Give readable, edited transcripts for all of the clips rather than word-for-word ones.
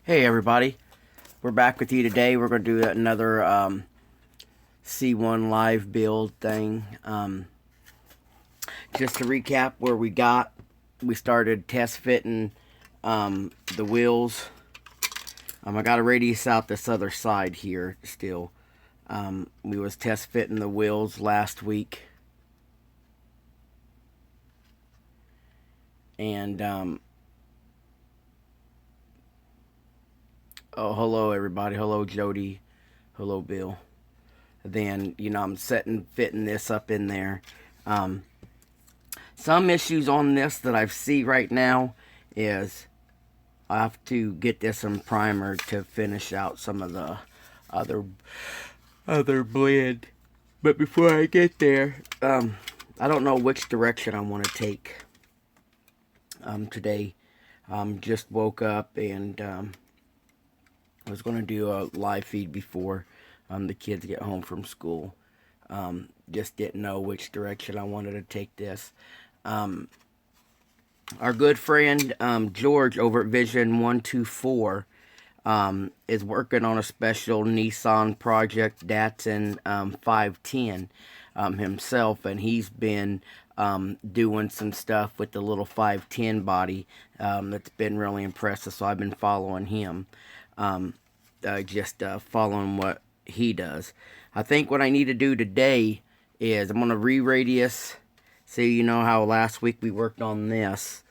Hey everybody, we're back with you today. We're going to do another C1 live build thing. Just to recap where we started test fitting the wheels. I got to radius out this other side here still. We was test fitting the wheels last week. And oh, hello everybody. Hello Jody. Hello Bill. Then, I'm fitting this up in there. Some issues on this that I see right now is I have to get this in primer to finish out some of the other blend. But before I get there, I don't know which direction I want to take today. Just woke up and I was going to do a live feed before the kids get home from school. Just didn't know which direction I wanted to take this. Our good friend George over at Vision 124 is working on a special Nissan project Datsun 510 himself, and he's been doing some stuff with the little 510 body that's been really impressive. So I've been following him, just following what he does. I think what I need to do today is I'm going to re-radius. So you know how last week we worked on this,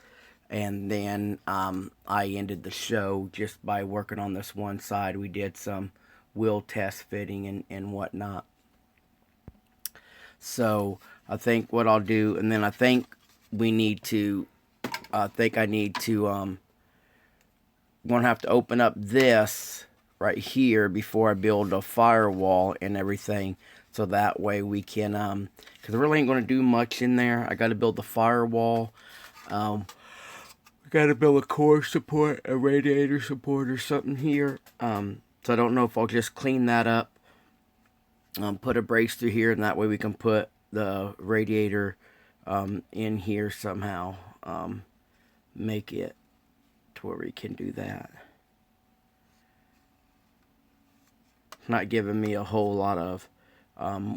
and then I ended the show just by working on this one side. We did some wheel test fitting and whatnot. So I think what I'll do, and then I think I need to gonna have to open up this right here before I build a firewall and everything, so that way we can because I really ain't gonna do much in there. I got to build the firewall. I got to build a core support, a radiator support, or something here. So I don't know if I'll just clean that up, put a brace through here, and that way we can put the radiator in here somehow. Make it to where we can do that. Not giving me a whole lot of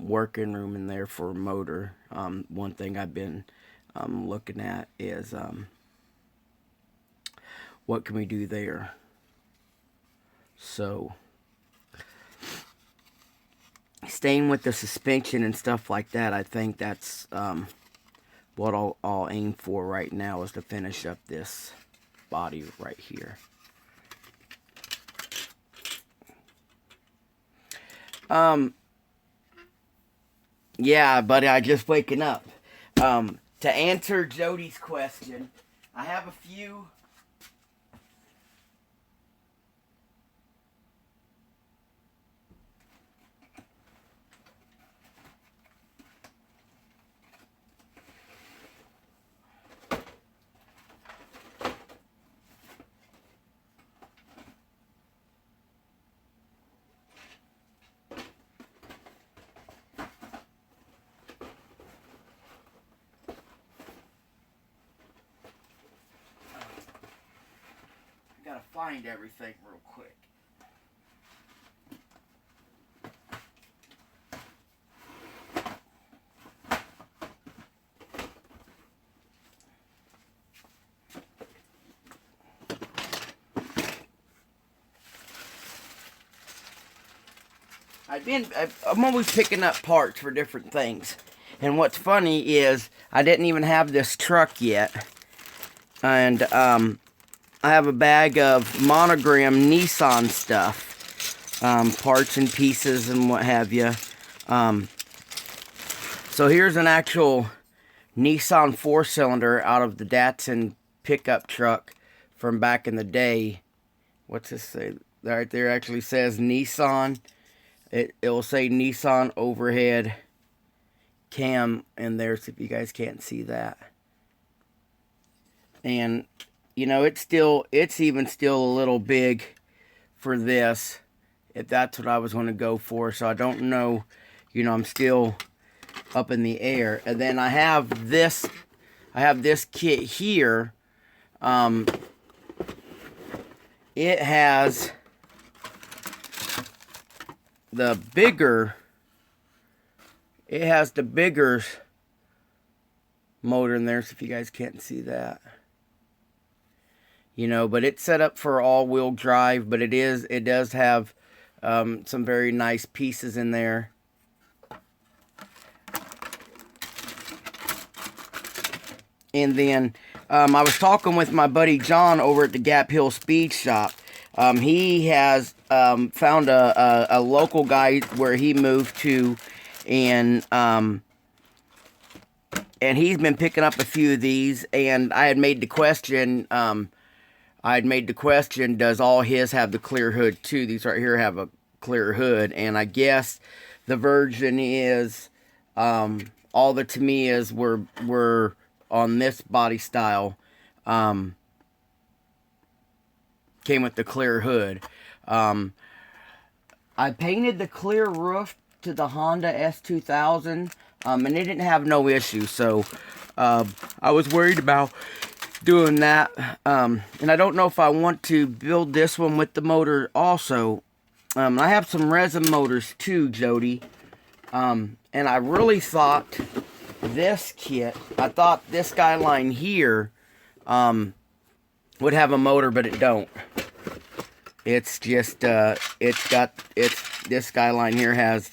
working room in there for a motor. One thing I've been looking at is what can we do there. So staying with the suspension and stuff like that, I think that's what I'll aim for right now, is to finish up this body right here. Yeah, buddy, I just waking up. To answer Jody's question, I have a few. Gotta find everything real quick. I'm always picking up parts for different things. And what's funny is I didn't even have this truck yet. And I have a bag of Monogram Nissan stuff, parts and pieces and what have you. So here's an actual Nissan 4-cylinder out of the Datsun pickup truck from back in the day. What's this say? Right there actually says Nissan. It will say Nissan overhead cam in there, so if you guys can't see that. And it's even still a little big for this, if that's what I was going to go for. So I don't know, I'm still up in the air. And then I have this kit here, it has the bigger, motor in there, so if you guys can't see that. You know, but it's set up for all-wheel drive, but it does have some very nice pieces in there. And then I was talking with my buddy John over at the Gap Hill Speed Shop. He has found a local guy where he moved to, and he's been picking up a few of these. And I had made the question. Does all his have the clear hood too? These right here have a clear hood, and I guess the version is all the Tamiyas were on this body style, came with the clear hood. I painted the clear roof to the Honda S2000, and it didn't have no issue, so I was worried about doing that, and I don't know if I want to build this one with the motor also. I have some resin motors too, Jody, and I really thought this kit, I thought this Skyline here would have a motor, but it don't. It's just this Skyline here has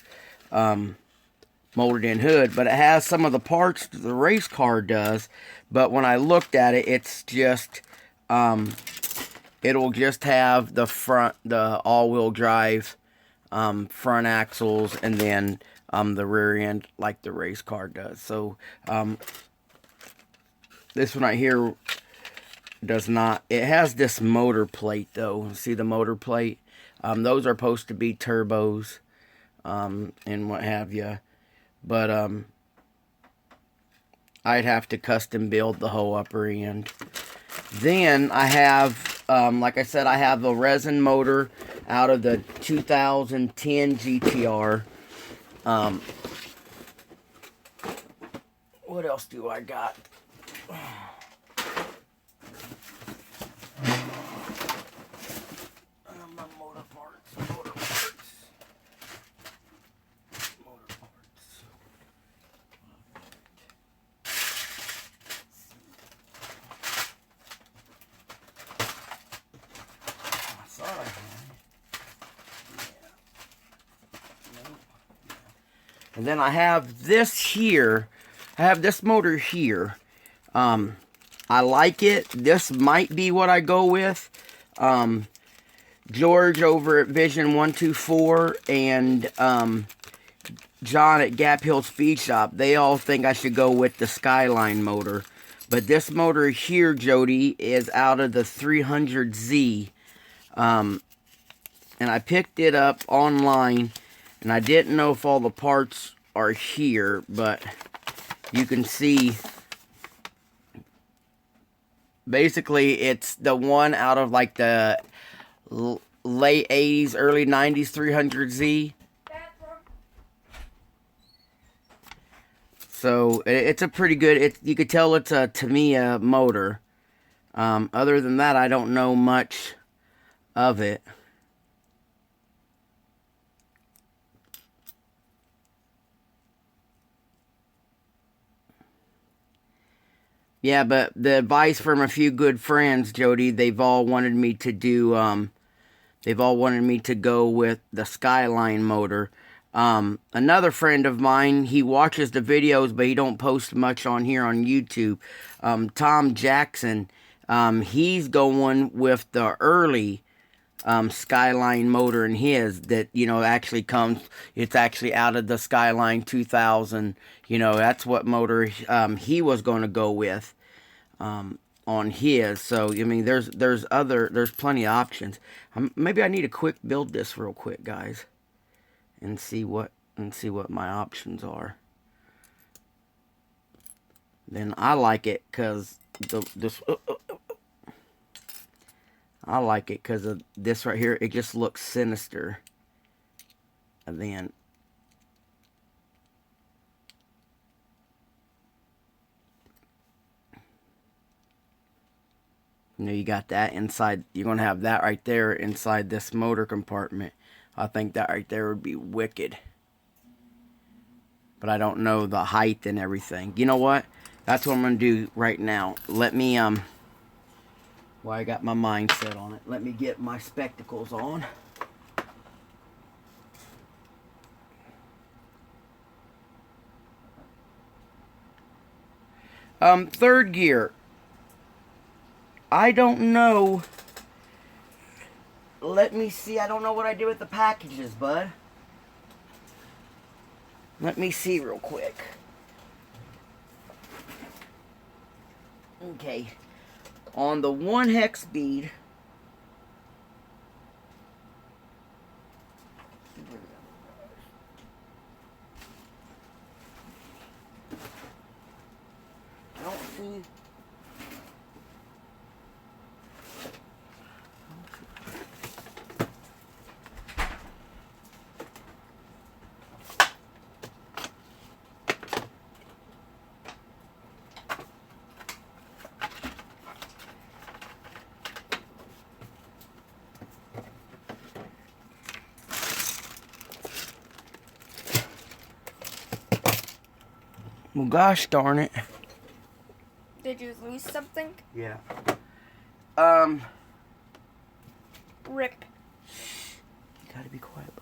molded in hood, but it has some of the parts that the race car does. But when I looked at it, it's just it'll just have the all-wheel drive front axles, and then the rear end like the race car does. So this one right here does not. It has this motor plate though. See the motor plate? Those are supposed to be turbos and what have you. But I'd have to custom build the whole upper end. Then I have, like I said, I have the resin motor out of the 2010 GTR. What else do I got? My motor parts. And then I have this here. I have this motor here. I like it. This might be what I go with. George over at Vision 124 and John at Gap Hill Speed Shop, they all think I should go with the Skyline motor. But this motor here, Jody, is out of the 300Z. And I picked it up online, and I didn't know if all the parts are here, but you can see basically it's the one out of like the late 80s, early 90s 300Z. So it's a pretty good, you could tell it's a Tamiya motor. Other than that, I don't know much of it. Yeah, but the advice from a few good friends, Jody, they've all wanted me to do, they've all wanted me to go with the Skyline motor. Another friend of mine, he watches the videos, but he don't post much on here on YouTube. Tom Jackson, he's going with the early Skyline motor in his that, you know, actually comes, it's actually out of the Skyline 2000. You know, that's what motor he was going to go with on his. So, I mean, there's plenty of options. Maybe I need to quick build this real quick, guys, and see what my options are. Then I like it because I like it because of this right here. It just looks sinister. And You know, you got that inside. You're going to have that right there inside this motor compartment. I think that right there would be wicked. But I don't know the height and everything. You know what? That's what I'm going to do right now. Let me, well, I got my mind set on it. Let me get my spectacles on. Third gear. I don't know. Let me see. I don't know what I did with the packages, bud. Let me see real quick. Okay. On the 1 hex bead. I don't see. Well, gosh darn it. Did you lose something? Yeah. Rip. You gotta be quiet,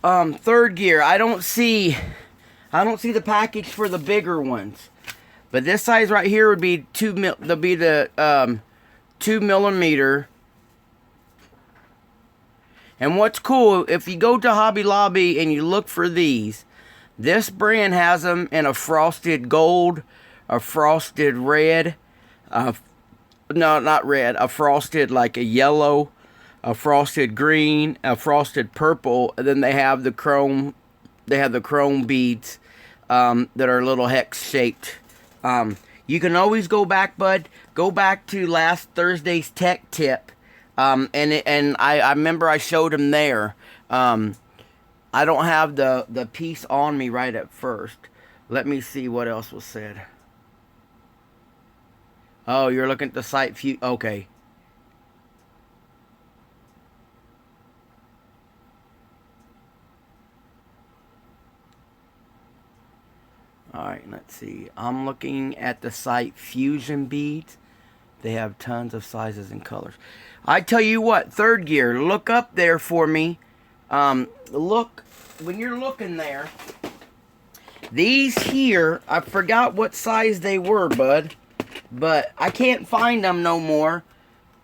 bud. Third gear. I don't see the package for the bigger ones. But this size right here would be 2 millimeter. And what's cool, if you go to Hobby Lobby and you look for these, this brand has them in a frosted gold, a frosted red, no, not red, a frosted like a yellow, a frosted green, a frosted purple, and then they have the chrome beads that are little hex shaped. You can always go back, bud. Go back to last Thursday's tech tip. And I remember I showed him there. I don't have the piece on me right at first. Let me see what else was said. Oh, you're looking at the site view. Okay. Alright, let's see. I'm looking at the site Fusion Beads. They have tons of sizes and colors. I tell you what, third gear, look up there for me. Look, when you're looking there, these here, I forgot what size they were, bud. But I can't find them no more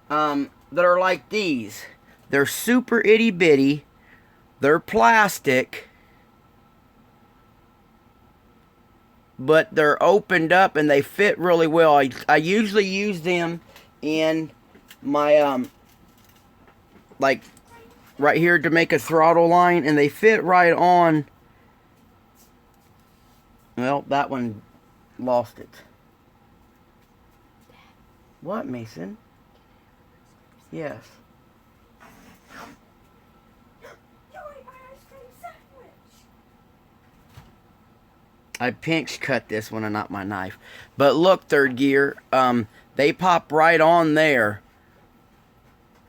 that are like these. They're super itty bitty. They're plastic. But they're opened up and they fit really well. I usually use them in my, like, right here to make a throttle line. And they fit right on. Well, that one lost it. What, Mason? Yes. I pinch cut this one and not my knife. But look, third gear, they pop right on there.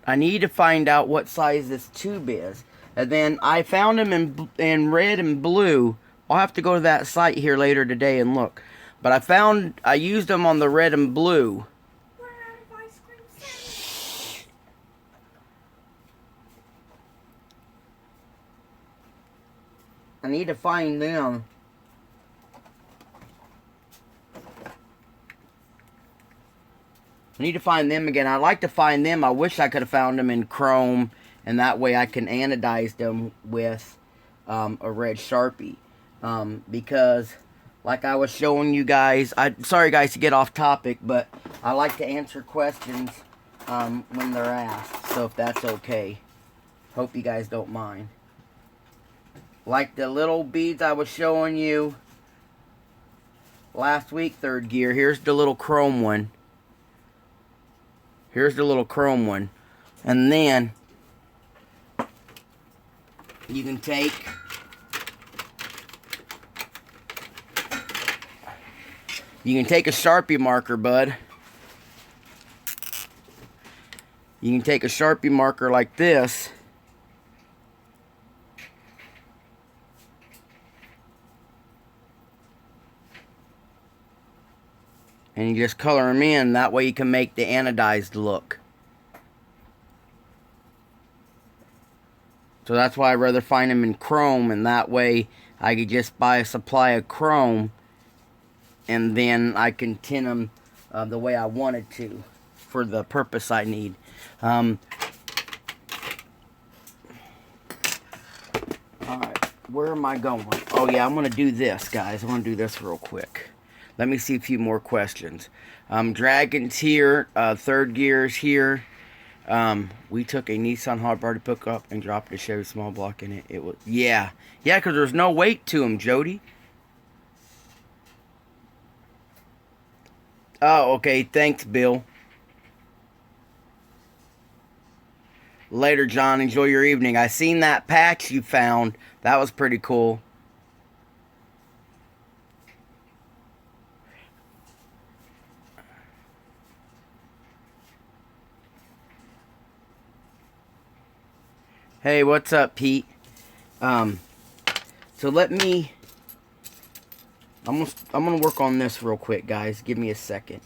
I need to find out what size this tube is. And then I found them in red and blue. I'll have to go to that site here later today and look. But I used them on the red and blue. We're out of ice cream sandwich. I need to find them. I need to find them again. I'd like to find them. I wish I could have found them in chrome. And that way I can anodize them with a red Sharpie. Because, like I was showing you guys, sorry guys to get off topic, but I like to answer questions when they're asked. So if that's okay. Hope you guys don't mind. Like the little beads I was showing you last week, third gear. Here's the little chrome one. Here's the little chrome one. And then you can take You can take a Sharpie marker, bud. You can take a Sharpie marker like this. And you just color them in. That way you can make the anodized look. So that's why I'd rather find them in chrome. And that way I could just buy a supply of chrome. And then I can tint them the way I wanted to. For the purpose I need. Alright. Where am I going? Oh yeah, I'm going to do this, guys. I want to do this real quick. Let me see a few more questions. Dragon's here. Third Gear's here. We took a Nissan hard body pickup and dropped a Chevy small block in it. It was, yeah, because there's no weight to them, Jody. Oh, okay. Thanks, Bill. Later, John. Enjoy your evening. I seen that patch you found. That was pretty cool. Hey, what's up, Pete? So let me... I'm gonna work on this real quick, guys. Give me a second.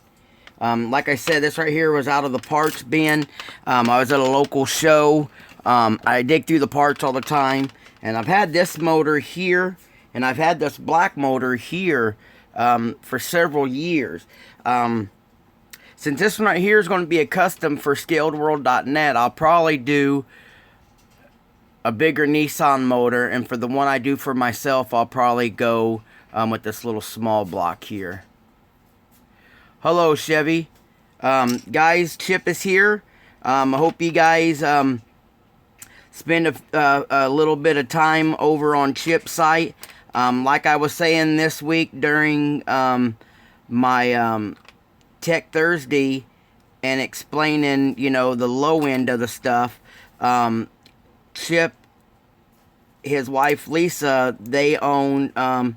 Like I said, this right here was out of the parts bin. I was at a local show. I dig through the parts all the time. And I've had this motor here. And I've had this black motor here for several years. Since this one right here is going to be a custom for ScaledWorld.net, I'll probably do a bigger Nissan motor, and for the one I do for myself, I'll probably go with this little small block here. Hello, Chevy. Guys, Chip is here. I hope you guys spend a little bit of time over on Chip's site. Like I was saying this week during my Tech Thursday and explaining, you know, the low end of the stuff. Chip, his wife Lisa, they own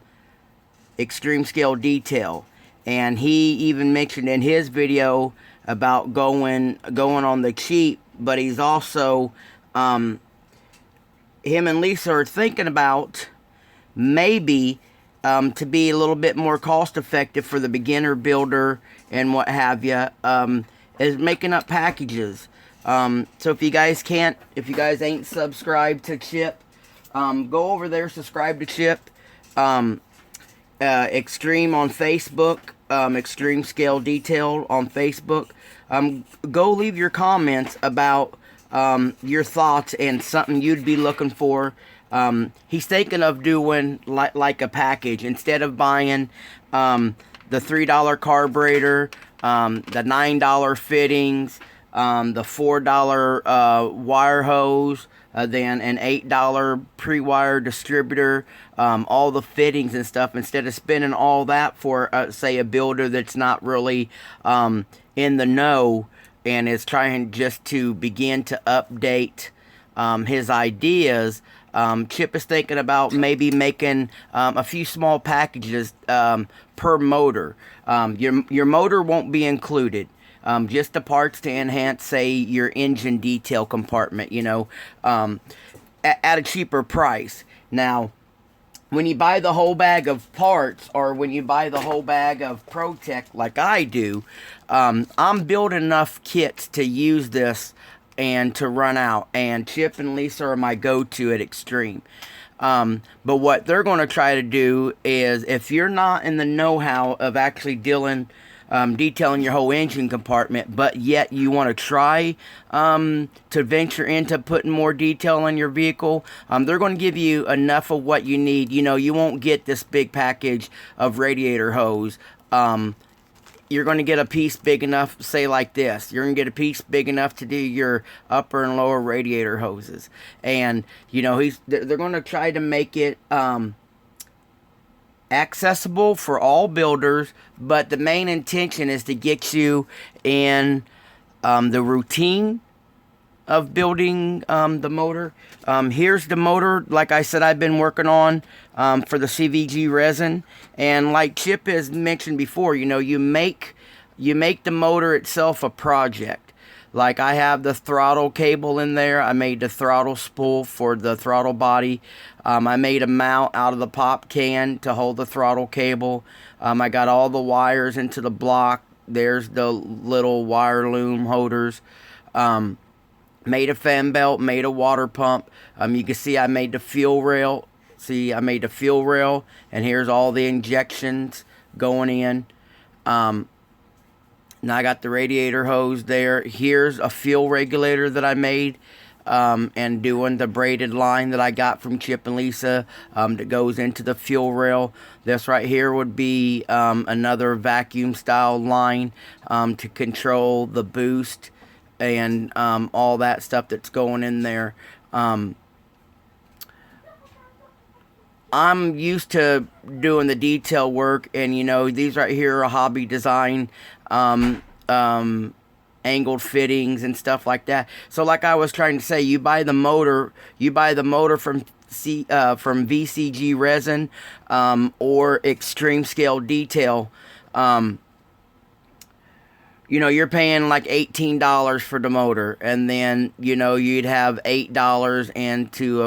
Extreme Scale Detail, and he even mentioned in his video about going on the cheap. But he's also him and Lisa are thinking about maybe to be a little bit more cost effective for the beginner builder and what have you, is making up packages. So if you guys ain't subscribed to Chip, go over there, subscribe to Chip. Extreme on Facebook, Extreme Scale Detail on Facebook. Go leave your comments about your thoughts and something you'd be looking for. He's thinking of doing like a package instead of buying the $3 carburetor, the $9 fittings, the $4 wire hose, then an $8 pre-wire distributor, all the fittings and stuff, instead of spending all that for say a builder that's not really in the know and is trying just to begin to update his ideas. Chip is thinking about maybe making a few small packages per motor. Your motor won't be included. Just the parts to enhance, say, your engine detail compartment, you know, at a cheaper price. Now, when you buy the whole bag of parts, or when you buy the whole bag of ProTech like I do, I'm building enough kits to use this and to run out. And Chip and Lisa are my go-to at Extreme. But what they're going to try to do is, if you're not in the know-how of actually detailing your whole engine compartment, but yet you want to try to venture into putting more detail on your vehicle, they're going to give you enough of what you need. You know, you won't get this big package of radiator hose. You're going to get a piece big enough, say like this. You're going to get a piece big enough to do your upper and lower radiator hoses. And, you know, they're going to try to make it accessible for all builders, but the main intention is to get you in the routine of building the motor. Here's the motor, like I said, I've been working on for the CVG resin. And like Chip has mentioned before, you know, you make the motor itself a project. Like I have the throttle cable in there. I made the throttle spool for the throttle body. I made a mount out of the pop can to hold the throttle cable. I got all the wires into the block. There's the little wire loom holders. Made a fan belt, made a water pump. You can see I made the fuel rail. See, I made the fuel rail, and here's all the injections going in. Now I got the radiator hose there. Here's a fuel regulator that I made, and doing the braided line that I got from Chip and Lisa that goes into the fuel rail. This right here would be another vacuum style line to control the boost and all that stuff that's going in there. I'm used to doing the detail work, and you know, these right here are Hobby Design angled fittings and stuff like that. So like I was trying to say, you buy the motor from VCG resin or Extreme Scale Detail. You know, you're paying like $18 for the motor, and then, you know, you'd have $8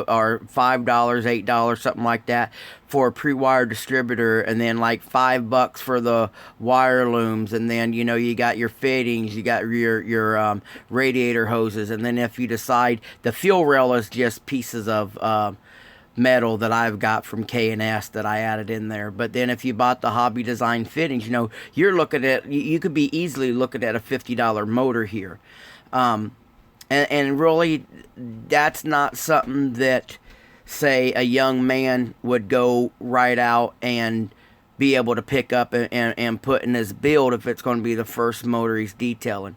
or $5, $8, something like that for a pre-wire distributor, and then like $5 for the wire looms, and then, you know, you got your fittings, you got your radiator hoses, and then if you decide the fuel rail is just pieces of metal that I've got from K&S that I added in there. But then if you bought the Hobby Design fittings, you know, you're looking at, you could be easily looking at a $50 motor here. And really, that's not something that, say, a young man would go right out and be able to pick up and put in his build if it's going to be the first motor he's detailing.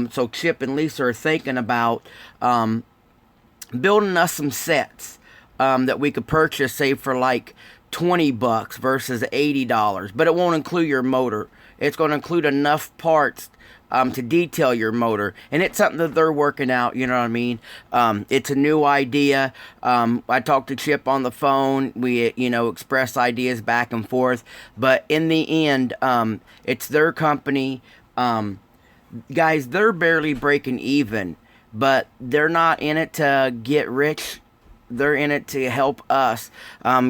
So Chip and Lisa are thinking about building us some sets that we could purchase, say, for like $20 versus $80, but it won't include your motor. It's going to include enough parts to detail your motor, and it's something that they're working out, you know what I mean? It's a new idea. I talked to Chip on the phone. We, you know, express ideas back and forth, but in the end, it's their company. Guys, they're barely breaking even, but they're not in it to get rich. They're in it to help us.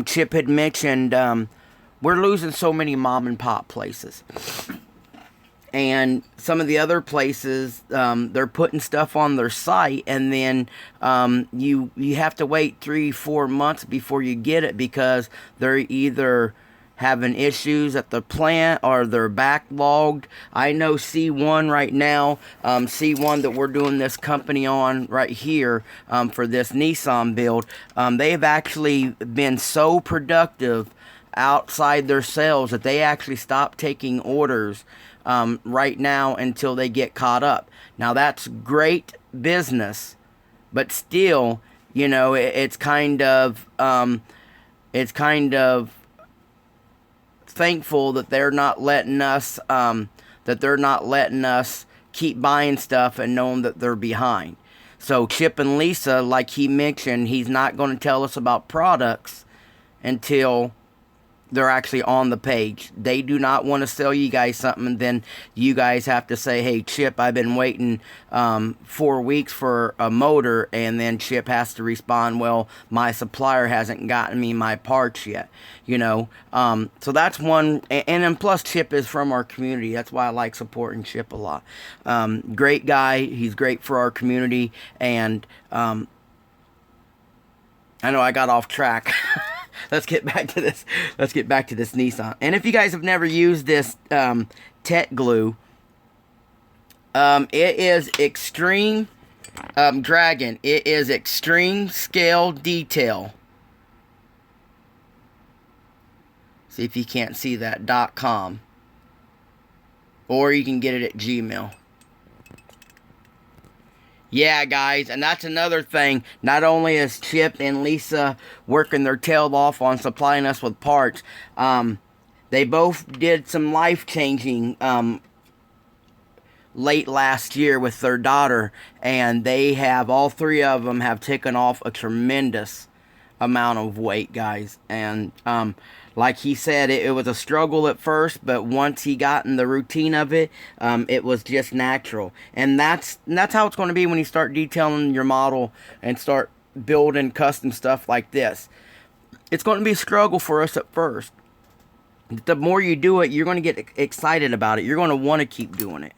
Chip had mentioned we're losing so many mom and pop places. And some of the other places, they're putting stuff on their site, and then you have to wait 3-4 months before you get it because they're either having issues at the plant or they're backlogged. I know C1 right now, C1 that we're doing this company on right here for this Nissan build, they've actually been so productive outside their sales that they actually stopped taking orders right now until they get caught up. Now that's great business, but still, you know, it's kind of thankful that they're not letting us keep buying stuff and knowing that they're behind. So Chip and Lisa, like he mentioned, he's not going to tell us about products until they're actually on the page. They do not want to sell you guys something, and then you guys have to say, hey, Chip, I've been waiting 4 weeks for a motor, and then Chip has to respond, well, my supplier hasn't gotten me my parts yet, you know. So that's one, and then plus Chip is from our community. That's why I like supporting Chip a lot. Great guy. He's great for our community, and I know I got off track. Let's get back to this. Let's get back to this Nissan. And if you guys have never used this Tet glue, it is Extreme Dragon. It is Extreme Scale Detail. See if you can't see that .com, or you can get it at Gmail. Yeah, guys, and that's another thing. Not only is Chip and Lisa working their tail off on supplying us with parts, they both did some life-changing late last year with their daughter, and they have, all three of them have taken off a tremendous amount of weight, guys. And like he said, it was a struggle at first, but once he got in the routine of it, it was just natural. And that's how it's going to be when you start detailing your model and start building custom stuff like this. It's going to be a struggle for us at first. The more you do it, you're going to get excited about it. You're going to want to keep doing it.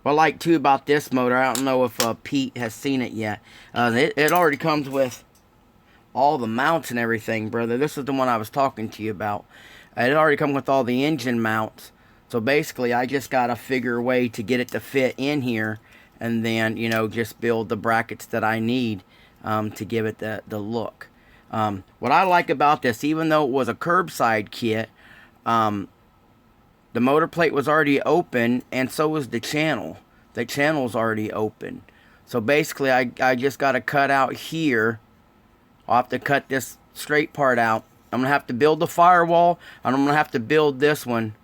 What I like too about this motor, I don't know if Pete has seen it yet. It already comes with all the mounts and everything, brother. This is the one I was talking to you about. It already comes with all the engine mounts. So basically, I just got to figure a way to get it to fit in here, and then, you know, just build the brackets that I need to give it the look. What I like about this, even though it was a curbside kit, the motor plate was already open, and so was the channel. The channel's already open. So basically, I just got to cut out here. I'll have to cut this straight part out. I'm going to have to build the firewall, and I'm going to have to build this one.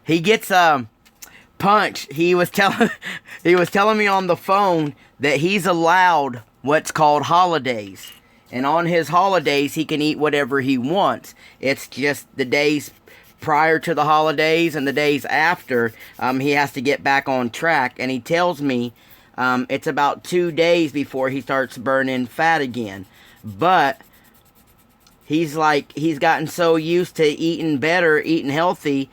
He gets Punch. He was telling me on the phone that he's allowed what's called holidays, and on his holidays he can eat whatever he wants. It's just the days prior to the holidays and the days after, he has to get back on track. And he tells me it's about 2 days before he starts burning fat again. But he's gotten so used to eating better, eating healthy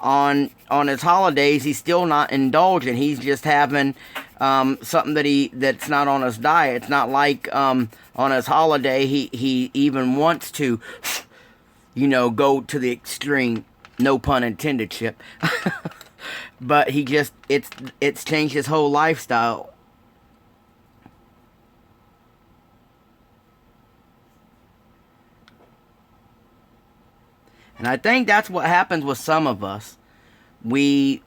on his holidays, he's still not indulgent. He's just having something that's not on his diet. It's not like on his holiday he even wants to, you know, go to the extreme. No pun intended, Chip. But he just, it's changed his whole lifestyle. And I think that's what happens with some of us. We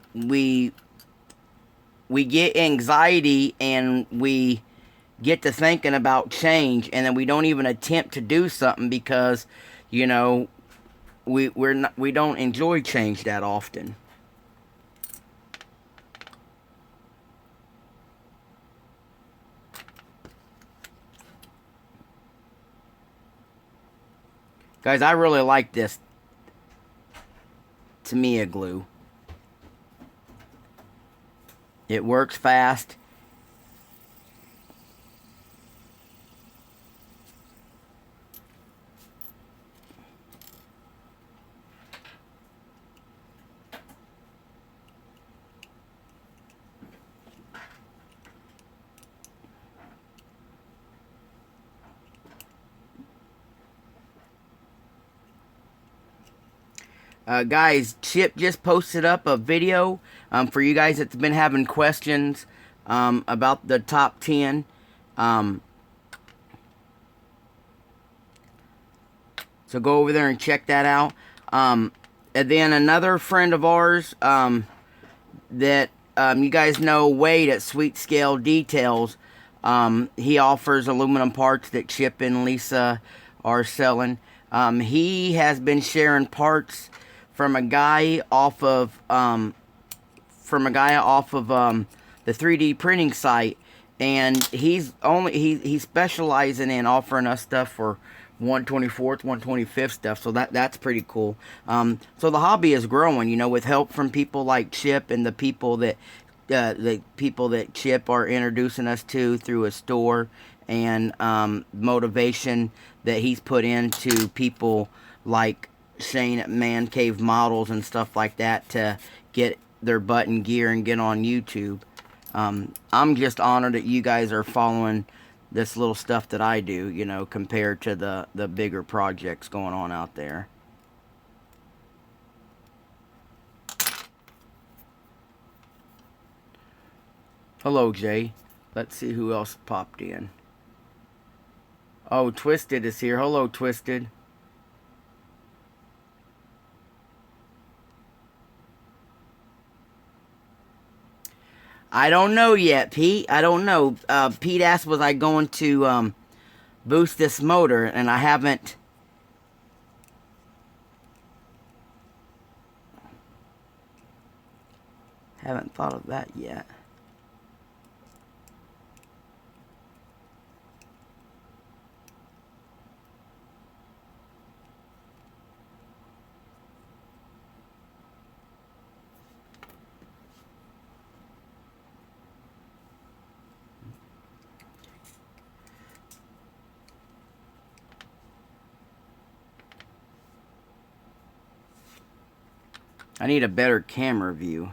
get anxiety, and we get to thinking about change, and then we don't even attempt to do something because, you know, we don't enjoy change that often. Guys, I really like this Tamiya glue. It works fast. Guys, Chip just posted up a video for you guys that's been having questions about the top 10. So go over there and check that out. And then another friend of ours that you guys know, Wade at Sweet Scale Details. He offers aluminum parts that Chip and Lisa are selling. He has been sharing parts from a guy off of the 3D printing site, and he's specializing in offering us stuff for 1/24th, 1/25th stuff. So that's pretty cool. So the hobby is growing, you know, with help from people like Chip and the people that Chip are introducing us to through his store, and motivation that he's put into people like Shane at Man Cave Models and stuff like that to get their butt in gear and get on YouTube. I'm just honored that you guys are following this little stuff that I do, you know, compared to the bigger projects going on out there. Hello, Jay. Let's see who else popped in. Oh, Twisted is here. Hello, Twisted. I don't know yet, Pete. I don't know. Pete asked, was I going to boost this motor, and I haven't thought of that yet. I need a better camera view.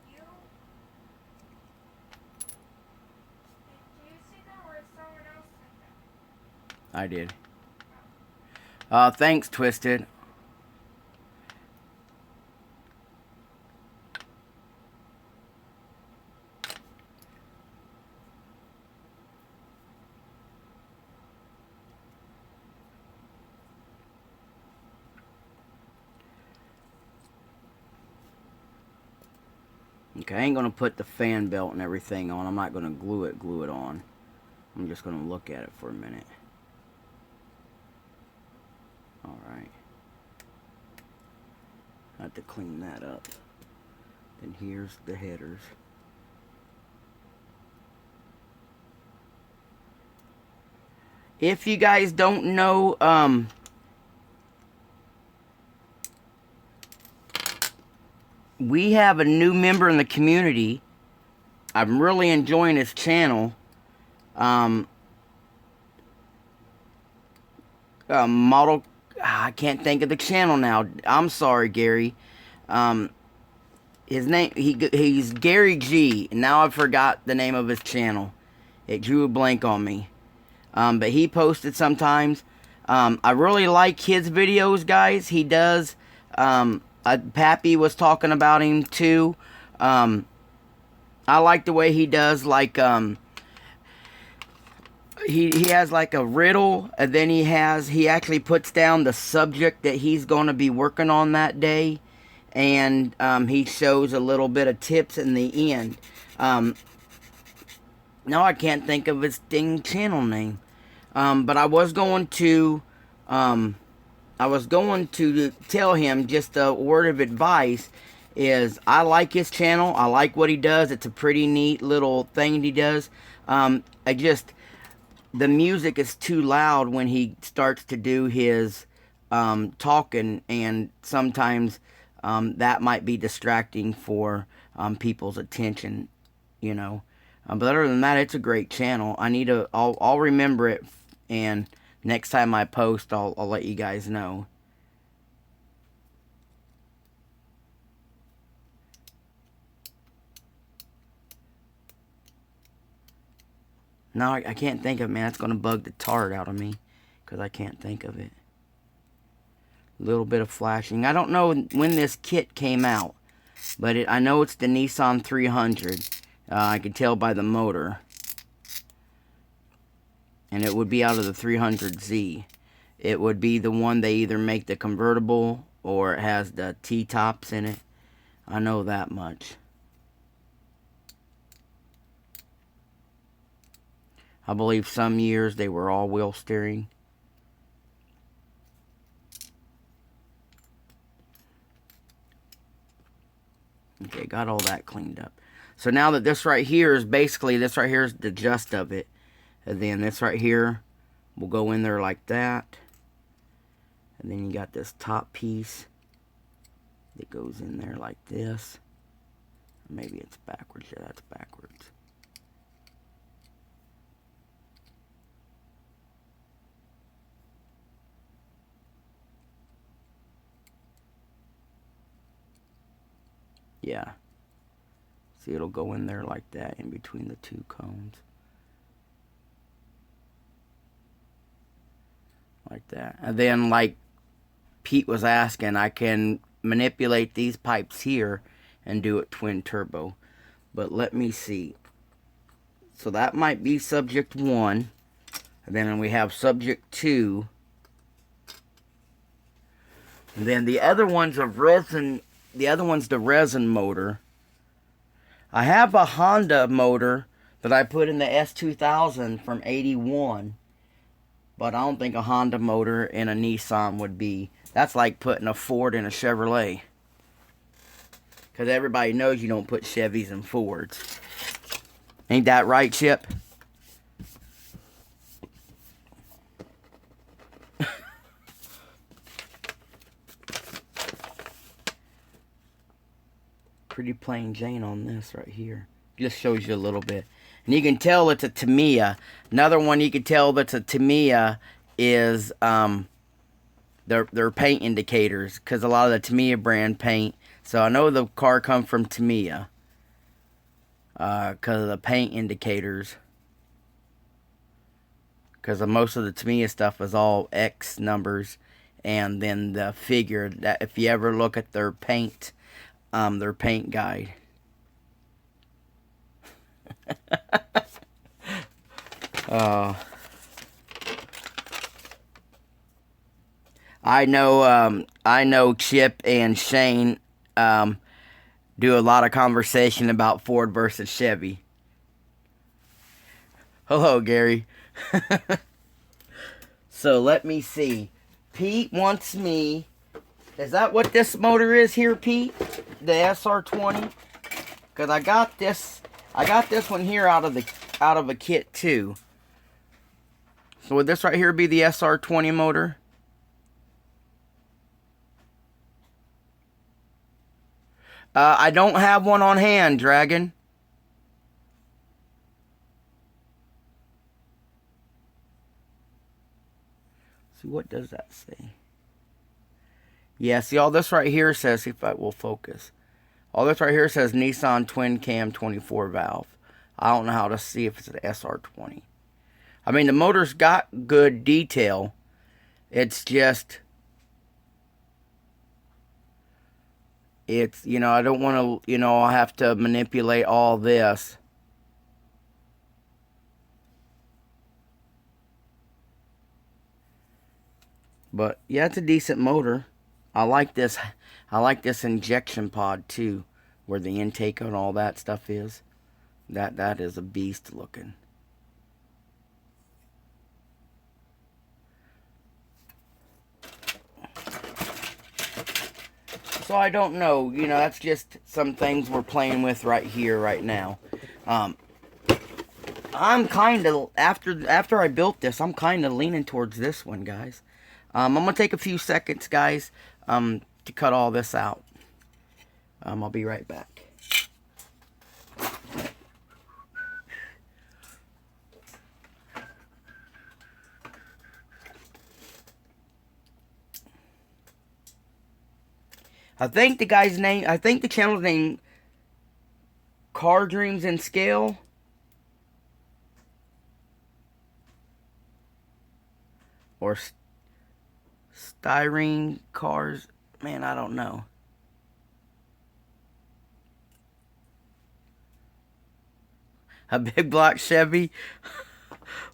Did you see that or someone else said I did. Thanks, Twisted. Okay, I ain't gonna put the fan belt and everything on. I'm not gonna glue it on. I'm just gonna look at it for a minute. Alright. I have to clean that up. Then here's the headers. If you guys don't know, we have a new member in the community. I'm really enjoying his channel. Model, I can't think of the channel now. I'm sorry, Gary. His name, he's Gary G. Now I forgot the name of his channel. It drew a blank on me. But he posted sometimes. I really like his videos, guys. He does. Pappy was talking about him too. I like the way he does, like, he has like a riddle, and then he actually puts down the subject that he's going to be working on that day, and he shows a little bit of tips in the end. Now I can't think of his dang channel name, but I was going to tell him just a word of advice. Is I like his channel. I like what he does. It's a pretty neat little thing he does. The music is too loud when he starts to do his talking, and sometimes that might be distracting for people's attention, you know. But other than that, it's a great channel. I'll remember it, and next time I post, I'll let you guys know. No, I can't think of it, man. It's going to bug the tart out of me, because I can't think of it. A little bit of flashing. I don't know when this kit came out, but I know it's the Nissan 300. I could tell by the motor. And it would be out of the 300Z. It would be the one they either make the convertible or it has the T-tops in it. I know that much. I believe some years they were all wheel steering. Okay, got all that cleaned up. So now that this right here is basically, this right here is the gist of it. And then this right here will go in there like that. And then you got this top piece that goes in there like this. Maybe it's backwards. Yeah, that's backwards. Yeah. See, it'll go in there like that in between the two cones. Like that. And then, like Pete was asking, I can manipulate these pipes here and do it twin turbo. But let me see. So that might be subject 1. And then we have subject 2. And then the other one's a resin. The other one's the resin motor. I have a Honda motor that I put in the S2000 from '81, but I don't think a Honda motor in a Nissan would be. That's like putting a Ford in a Chevrolet. Because everybody knows you don't put Chevys in Fords. Ain't that right, Chip? Pretty plain Jane on this right here. Just shows you a little bit. And you can tell it's a Tamiya. Another one you can tell that's a Tamiya is their paint indicators. Because a lot of the Tamiya brand paint. So I know the car come from Tamiya. Because of the paint indicators. Because most of the Tamiya stuff is all X numbers. And then the figure. That if you ever look at their paint guide. I know Chip and Shane do a lot of conversation about Ford versus Chevy. Hello, Gary. So let me see. Pete wants me. Is that what this motor is here, Pete? The SR20? Because I got this one here out of a kit too. So would this right here be the SR20 motor? I don't have one on hand, Dragon. See, what does that say? Yeah, see, all this right here says, see if I will focus. All this right here says Nissan Twin Cam 24 valve. I don't know how to see if it's an SR20. I mean, the motor's got good detail. It's just, it's, you know, I don't want to, you know, I have to manipulate all this. But, yeah, it's a decent motor. I like this injection pod, too, where the intake and all that stuff is. That is a beast looking. So I don't know, you know, that's just some things we're playing with right here, right now. I'm kind of, after I built this, I'm kind of leaning towards this one, guys. I'm going to take a few seconds, guys, to cut all this out. I'll be right back. I think the guy's name, I think the channel's name, Car Dreams in Scale. Or Styrene Cars. Man, I don't know. A big block Chevy.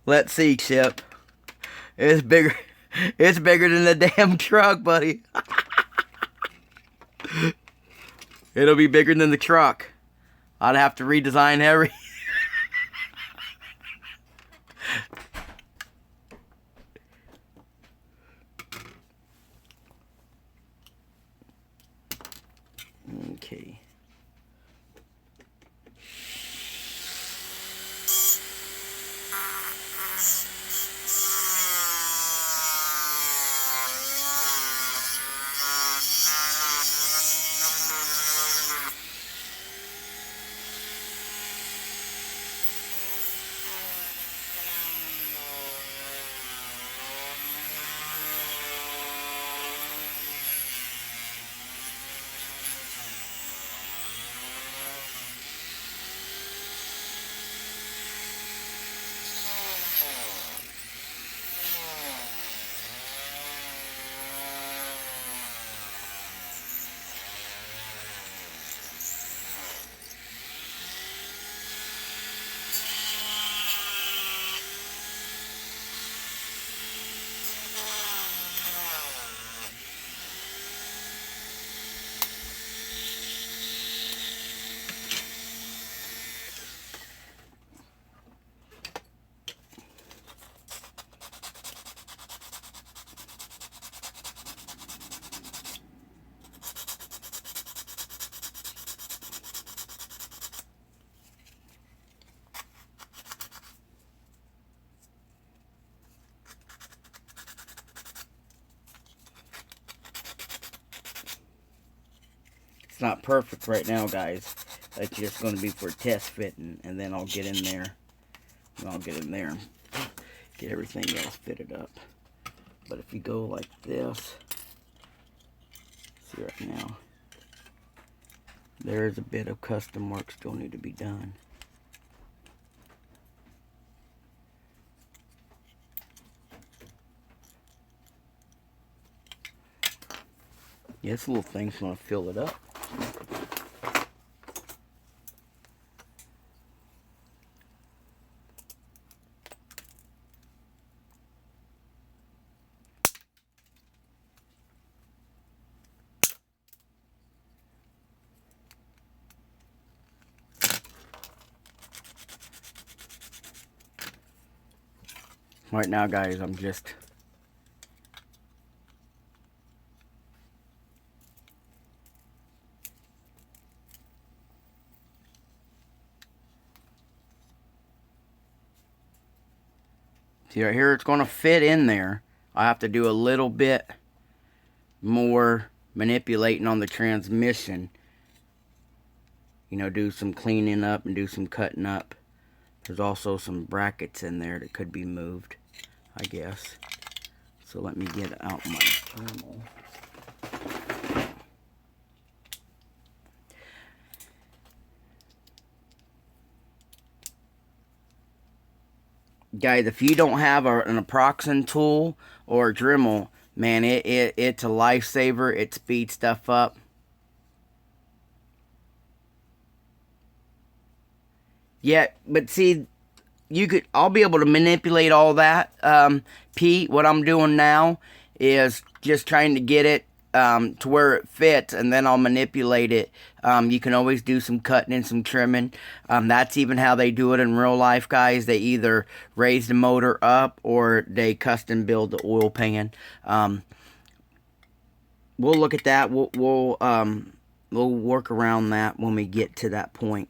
Let's see, Chip. It's bigger. It's bigger than the damn truck, buddy. It'll be bigger than the truck. I'd have to redesign every. Okay. It's not perfect right now, guys. That's just going to be for test fitting, and then I'll get in there. And I'll get in there and get everything else fitted up. But if you go like this, see right now, there is a bit of custom work still need to be done. Yeah, this little thing's going to fill it up. Right now, guys, I'm just see right here, it's going to fit in there. I have to do a little bit more manipulating on the transmission. You know, do some cleaning up and do some cutting up. There's also some brackets in there that could be moved, I guess. So let me get out my thermal. Guys, if you don't have an Approxim tool or a Dremel, man, it's a lifesaver. It speeds stuff up. Yeah, but see, I'll be able to manipulate all that. Pete, what I'm doing now is just trying to get it to where it fits, and then I'll manipulate it. You can always do some cutting and some trimming. That's even how they do it in real life, guys. They either raise the motor up or they custom build the oil pan. We'll look at that. We'll work around that when we get to that point.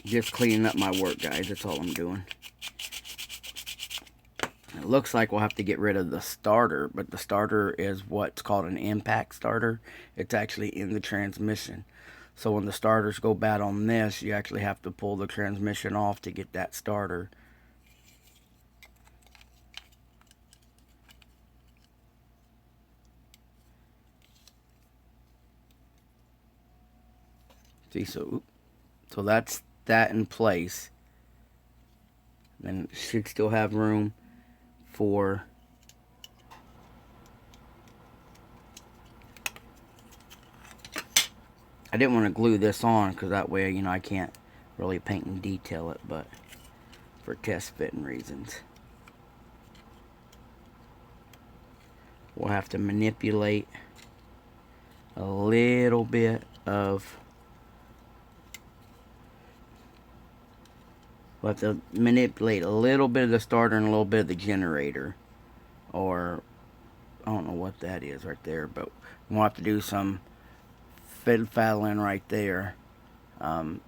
Just cleaning up my work, guys. That's all I'm doing. It looks like we'll have to get rid of the starter, but the starter is what's called an impact starter. It's actually in the transmission. So when the starters go bad on this, you actually have to pull the transmission off to get that starter. See, so that's that in place. Then it should still have room for I didn't want to glue this on because that way, you know, I can't really paint and detail it, but for test fitting reasons. We'll have to manipulate a little bit of we'll have to manipulate a little bit of the starter and a little bit of the generator, or I don't know what that is right there, but we'll have to do some fiddle-faddling right there to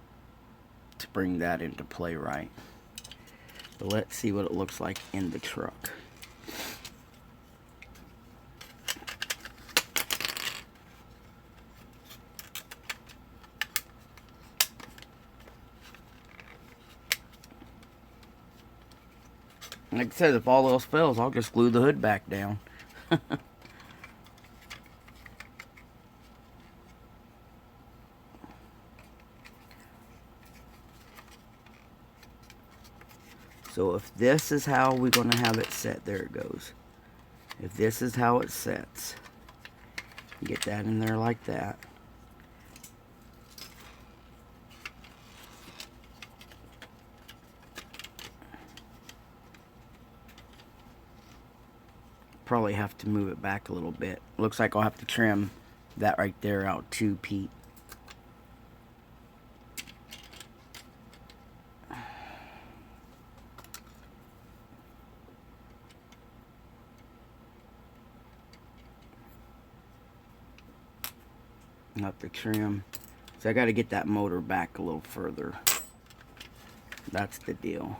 bring that into play right. But let's see what it looks like in the truck. Like I said, if all else fails, I'll just glue the hood back down. So if this is how we're going to have it set, there it goes. If this is how it sets, get that in there like that. Probably have to move it back a little bit. Looks like I'll have to trim that right there out too, Pete. Up the trim. So I got to get that motor back a little further. That's the deal.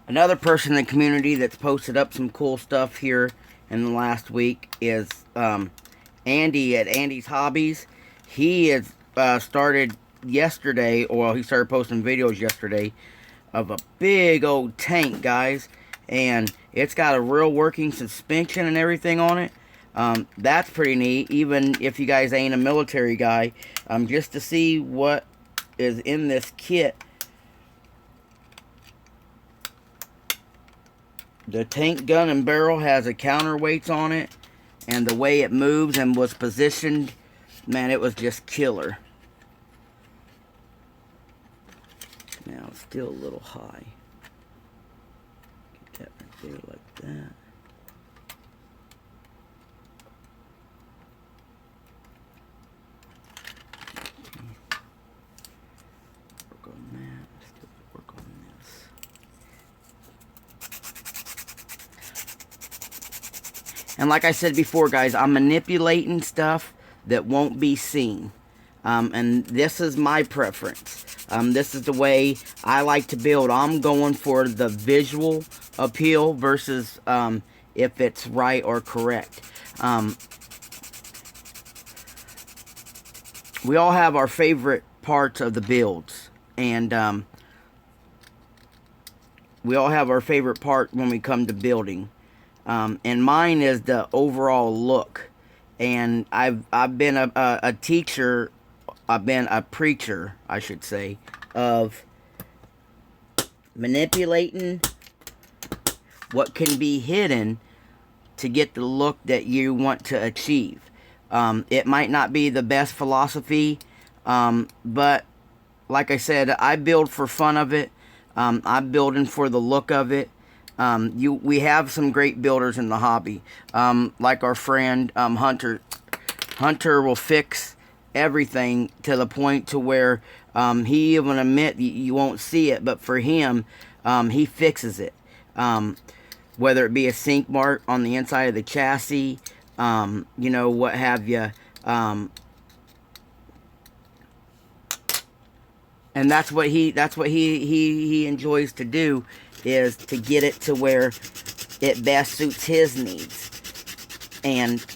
Another person in the community that's posted up some cool stuff here in the last week is Andy at Andy's Hobbies. He has started yesterday, or he started posting videos yesterday of a big old tank, guys. And it's got a real working suspension and everything on it. That's pretty neat, even if you guys ain't a military guy. Just to see what is in this kit. The tank gun and barrel has a counterweights on it, and the way it moves and was positioned, man, it was just killer. Now it's still a little high. Get that right there like that. Work on that. Still work on this. And like I said before, guys, I'm manipulating stuff that won't be seen. And this is my preference. This is the way I like to build. I'm going for the visual appeal versus if it's right or correct. We all have our favorite parts of the builds. And we all have our favorite part when we come to building. And mine is the overall look. And I've been a teacher, I've been a preacher, I should say, of manipulating what can be hidden to get the look that you want to achieve. It might not be the best philosophy, but like I said, I build for fun of it. I'm building for the look of it. We have some great builders in the hobby, like our friend Hunter. Hunter will fix everything to the point to where he even admit you won't see it, but for him, he fixes it. Whether it be a sink mark on the inside of the chassis, you know, what have you. And that's what he enjoys to do, is to get it to where it best suits his needs. And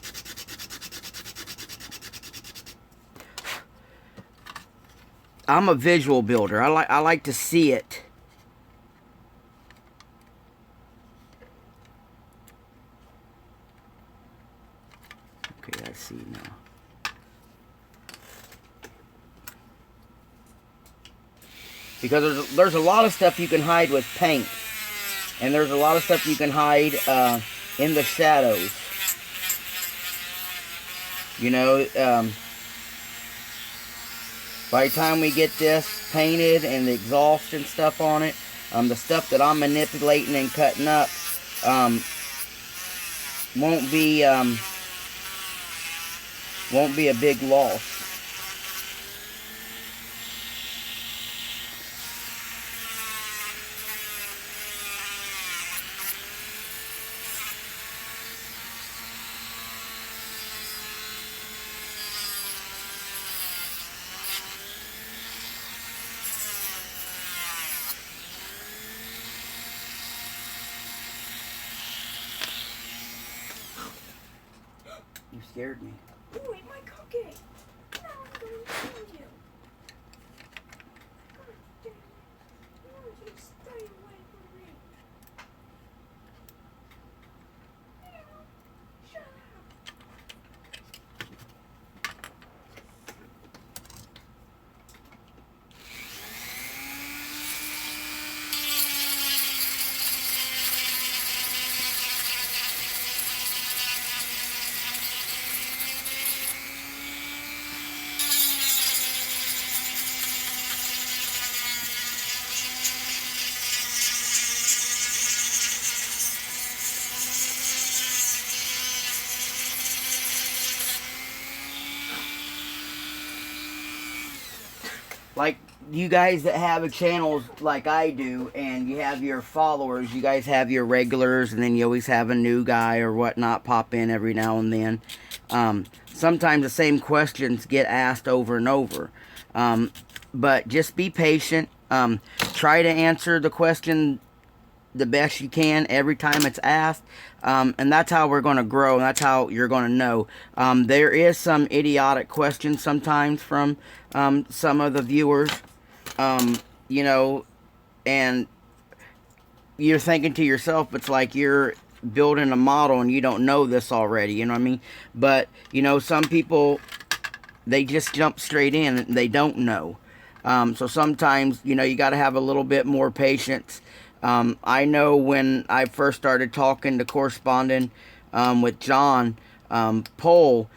I'm a visual builder. I like to see it. Okay, I see now. Because there's a lot of stuff you can hide with paint. And there's a lot of stuff you can hide in the shadows. You know, by the time we get this painted and the exhaust and stuff on it, the stuff that I'm manipulating and cutting up won't be a big loss. scared me. Ooh, eat my cookie. No, I'm going to kill you. God damn it. Why don't you stay away from me? Ew, shut up. Like you guys that have a channel like I do, and you have your followers, you guys have your regulars, and then you always have a new guy or whatnot pop in every now and then. Sometimes the same questions get asked over and over. But just be patient. Try to answer the question the best you can every time it's asked, and that's how we're going to grow, and that's how you're going to know. There is some idiotic questions sometimes from some of the viewers, you know, and you're thinking to yourself, it's like you're building a model and you don't know this already, you know what I mean? But, you know, some people, they just jump straight in and they don't know. So sometimes, you know, you got to have a little bit more patience. I know when I first started talking to corresponding with John Pohl,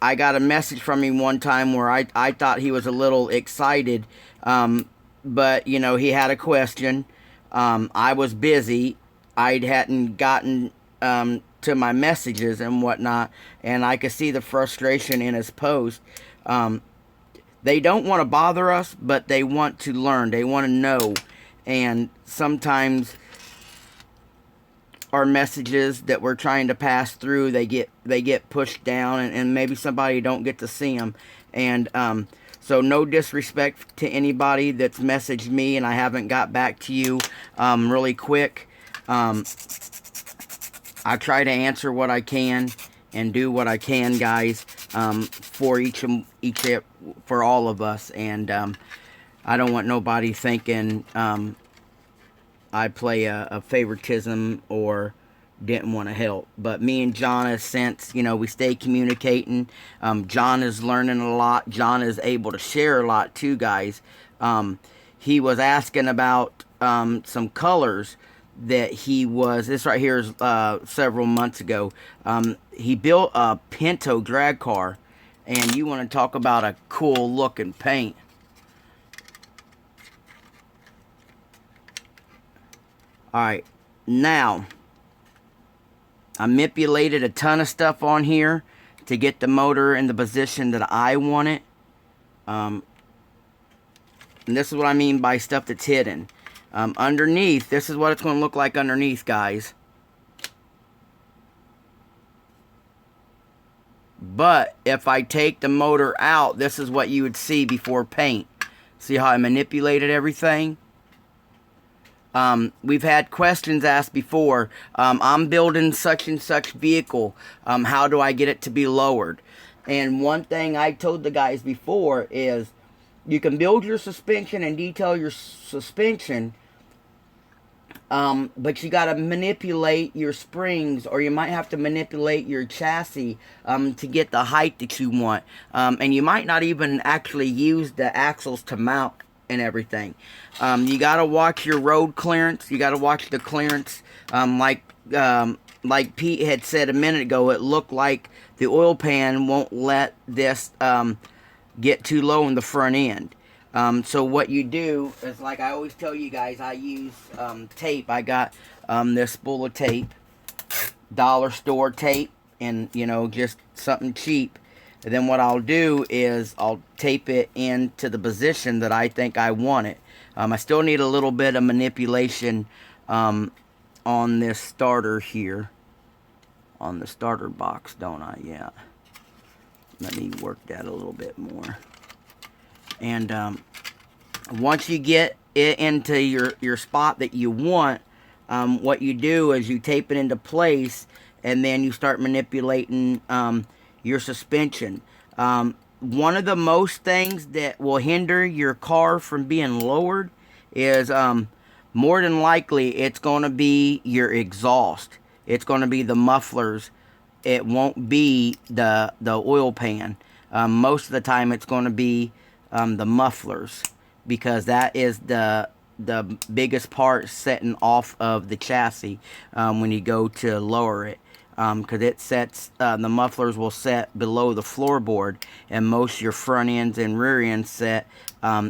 I got a message from him one time where I thought he was a little excited, but, you know, he had a question. I was busy. I hadn't gotten to my messages and whatnot, and I could see the frustration in his post. They don't want to bother us, but they want to learn. They want to know. And sometimes our messages that we're trying to pass through, they get pushed down, and maybe somebody don't get to see them. And so no disrespect to anybody that's messaged me and I haven't got back to you really quick. I try to answer what I can and do what I can, guys, for for all of us. And I don't want nobody thinking I play a favoritism or didn't want to help. But me and John, since, you know, we stay communicating, John is learning a lot. John is able to share a lot too, guys. He was asking about some colors that this right here is several months ago. He built a Pinto drag car, and you want to talk about a cool looking paint. Alright, now, I manipulated a ton of stuff on here to get the motor in the position that I want it. And this is what I mean by stuff that's hidden. Underneath, this is what it's going to look like underneath, guys. But if I take the motor out, this is what you would see before paint. See how I manipulated everything? We've had questions asked before. I'm building such and such vehicle. How do I get it to be lowered? And one thing I told the guys before is you can build your suspension and detail your suspension, but you got to manipulate your springs, or you might have to manipulate your chassis to get the height that you want. And you might not even actually use the axles to mount and everything. You got to watch your road clearance. You got to watch the clearance. Like Pete had said a minute ago, it looked like the oil pan won't let this get too low in the front end. So what you do is, like I always tell you guys, I use tape. I got this spool of tape, dollar store tape, and, you know, just something cheap. And then what I'll do is I'll tape it into the position that I think I want it. I still need a little bit of manipulation on this starter here. On the starter box, don't I? Yeah. Let me work that a little bit more. And once you get it into your spot that you want, what you do is you tape it into place, and then you start manipulating your suspension. One of the most things that will hinder your car from being lowered is more than likely it's going to be your exhaust. It's going to be the mufflers. It won't be the oil pan. Most of the time it's going to be the mufflers, because that is the biggest part setting off of the chassis when you go to lower it, because it sets, the mufflers will set below the floorboard, and most of your front ends and rear ends set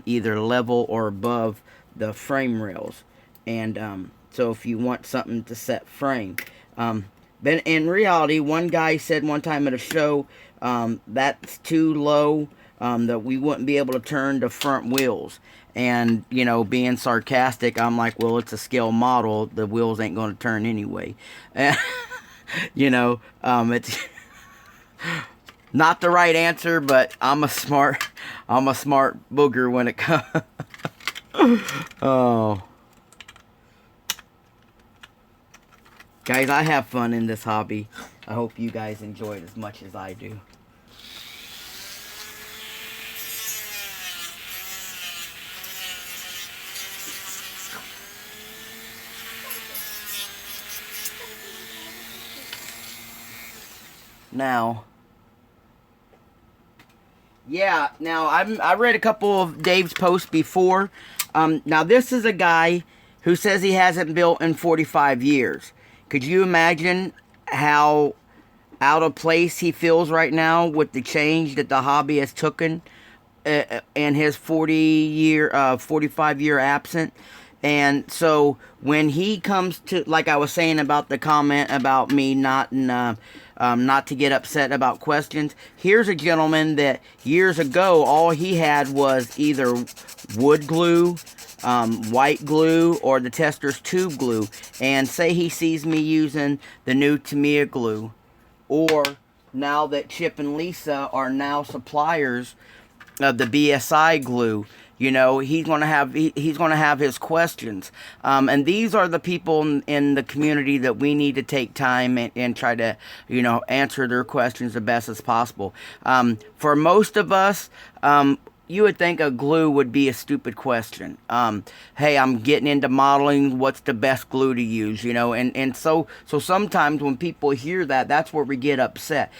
either level or above the frame rails. And so if you want something to set frame, but in reality, one guy said one time at a show, that's too low, that we wouldn't be able to turn the front wheels. And, you know, being sarcastic, I'm like, well, it's a scale model. The wheels ain't going to turn anyway. You know, it's not the right answer, but I'm a smart booger when it comes. Oh. Guys, I have fun in this hobby. I hope you guys enjoy it as much as I do. Now, yeah, I read a couple of Dave's posts before. Now this is a guy who says he hasn't built in 45 years. Could you imagine how out of place he feels right now with the change that the hobby has taken in his 45 year absence? And so when he comes to, like I was saying about the comment about me not to get upset about questions, here's a gentleman that years ago all he had was either wood glue, white glue, or the Tester's tube glue, and say he sees me using the new Tamiya glue, or now that Chip and Lisa are now suppliers of the BSI glue, you know, he's going to have his questions, and these are the people in the community that we need to take time and try to, you know, answer their questions the best as possible. For most of us, you would think a glue would be a stupid question. Hey, I'm getting into modeling. What's the best glue to use? You know, and so sometimes when people hear that, that's where we get upset.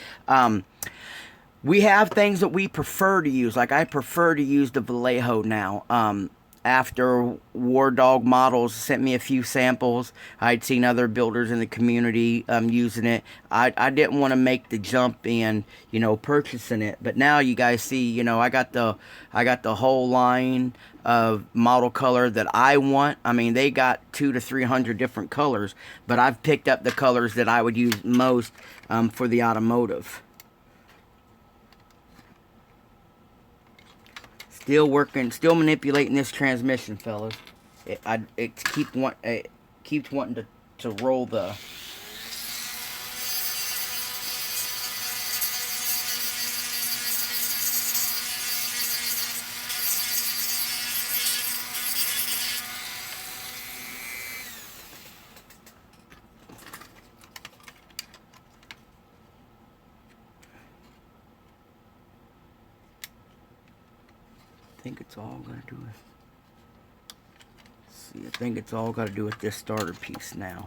We have things that we prefer to use. Like I prefer to use the Vallejo now. After War Dog Models sent me a few samples, I'd seen other builders in the community using it. I didn't want to make the jump in, you know, purchasing it. But now you guys see, you know, I got the whole line of model color that I want. I mean, they got 200 to 300 different colors, but I've picked up the colors that I would use most for the automotive. Still working, still manipulating this transmission, fellas. It keeps wanting to roll the. I think it's all gonna do with. See, I think it's all got to do with this starter piece now.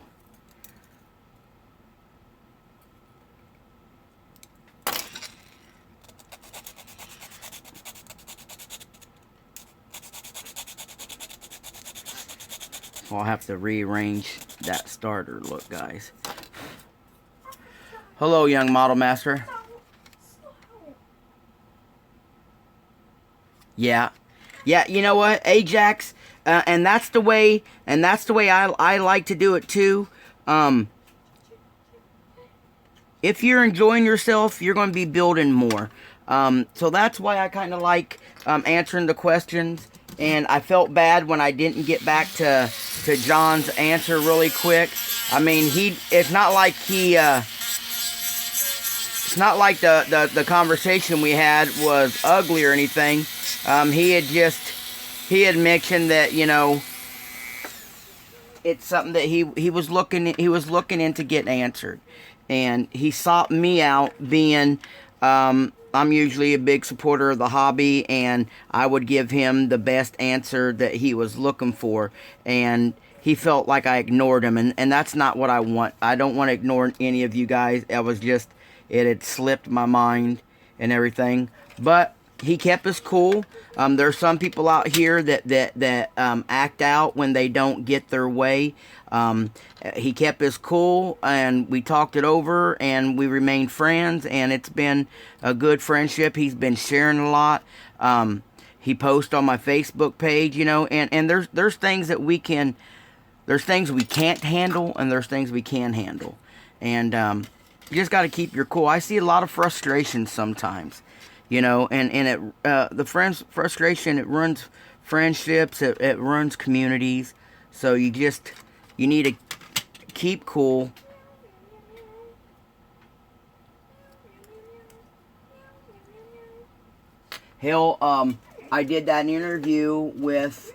So I'll have to rearrange that starter. Look, guys. Hello, young model master. Yeah, you know what, Ajax, and that's the way I like to do it too. If you're enjoying yourself, you're going to be building more. So that's why I kind of like answering the questions. And I felt bad when I didn't get back to John's answer really quick. I mean, it's not like it's not like the conversation we had was ugly or anything. He had mentioned that, you know, it's something that he was looking into getting answered. and he sought me out, being I'm usually a big supporter of the hobby, and I would give him the best answer that he was looking for, and he felt like I ignored him, and that's not what I want. I don't want to ignore any of you guys. It had slipped my mind and everything, but he kept us cool. There's some people out here that act out when they don't get their way. He kept us cool, and we talked it over, and we remained friends, and it's been a good friendship. He's been sharing a lot. He posts on my Facebook page, and there's things that there's things we can't handle, and there's things we can handle. And you just got to keep your cool. I see a lot of frustration sometimes, and the frustration, it ruins friendships, it ruins communities. So you need to keep cool. Hell, I did that interview with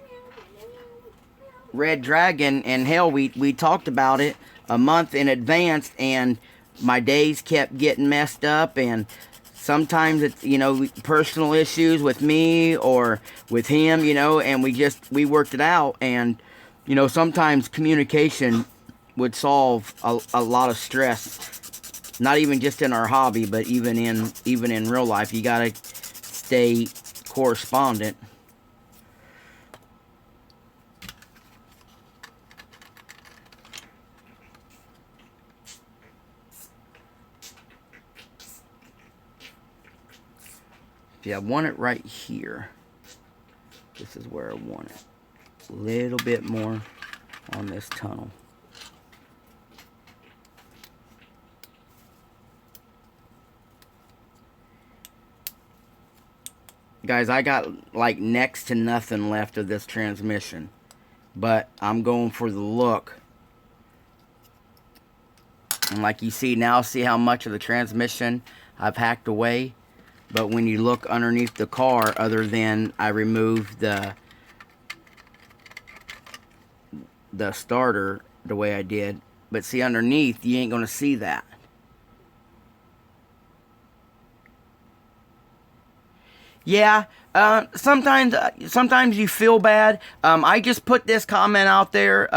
Red Dragon, and hell, we talked about it a month in advance, and my days kept getting messed up, and sometimes it's, personal issues with me or with him, and we worked it out, and, sometimes communication would solve a lot of stress, not even just in our hobby, but even in real life. You gotta stay correspondent. Yeah, I want it right here. This is where I want it. A little bit more on this tunnel. Guys, I got like next to nothing left of this transmission, but I'm going for the look. And like you see now, see how much of the transmission I've hacked away. But when you look underneath the car, other than I removed the starter the way I did, but see underneath, you ain't gonna see that. Yeah, sometimes you feel bad. I just put this comment out there,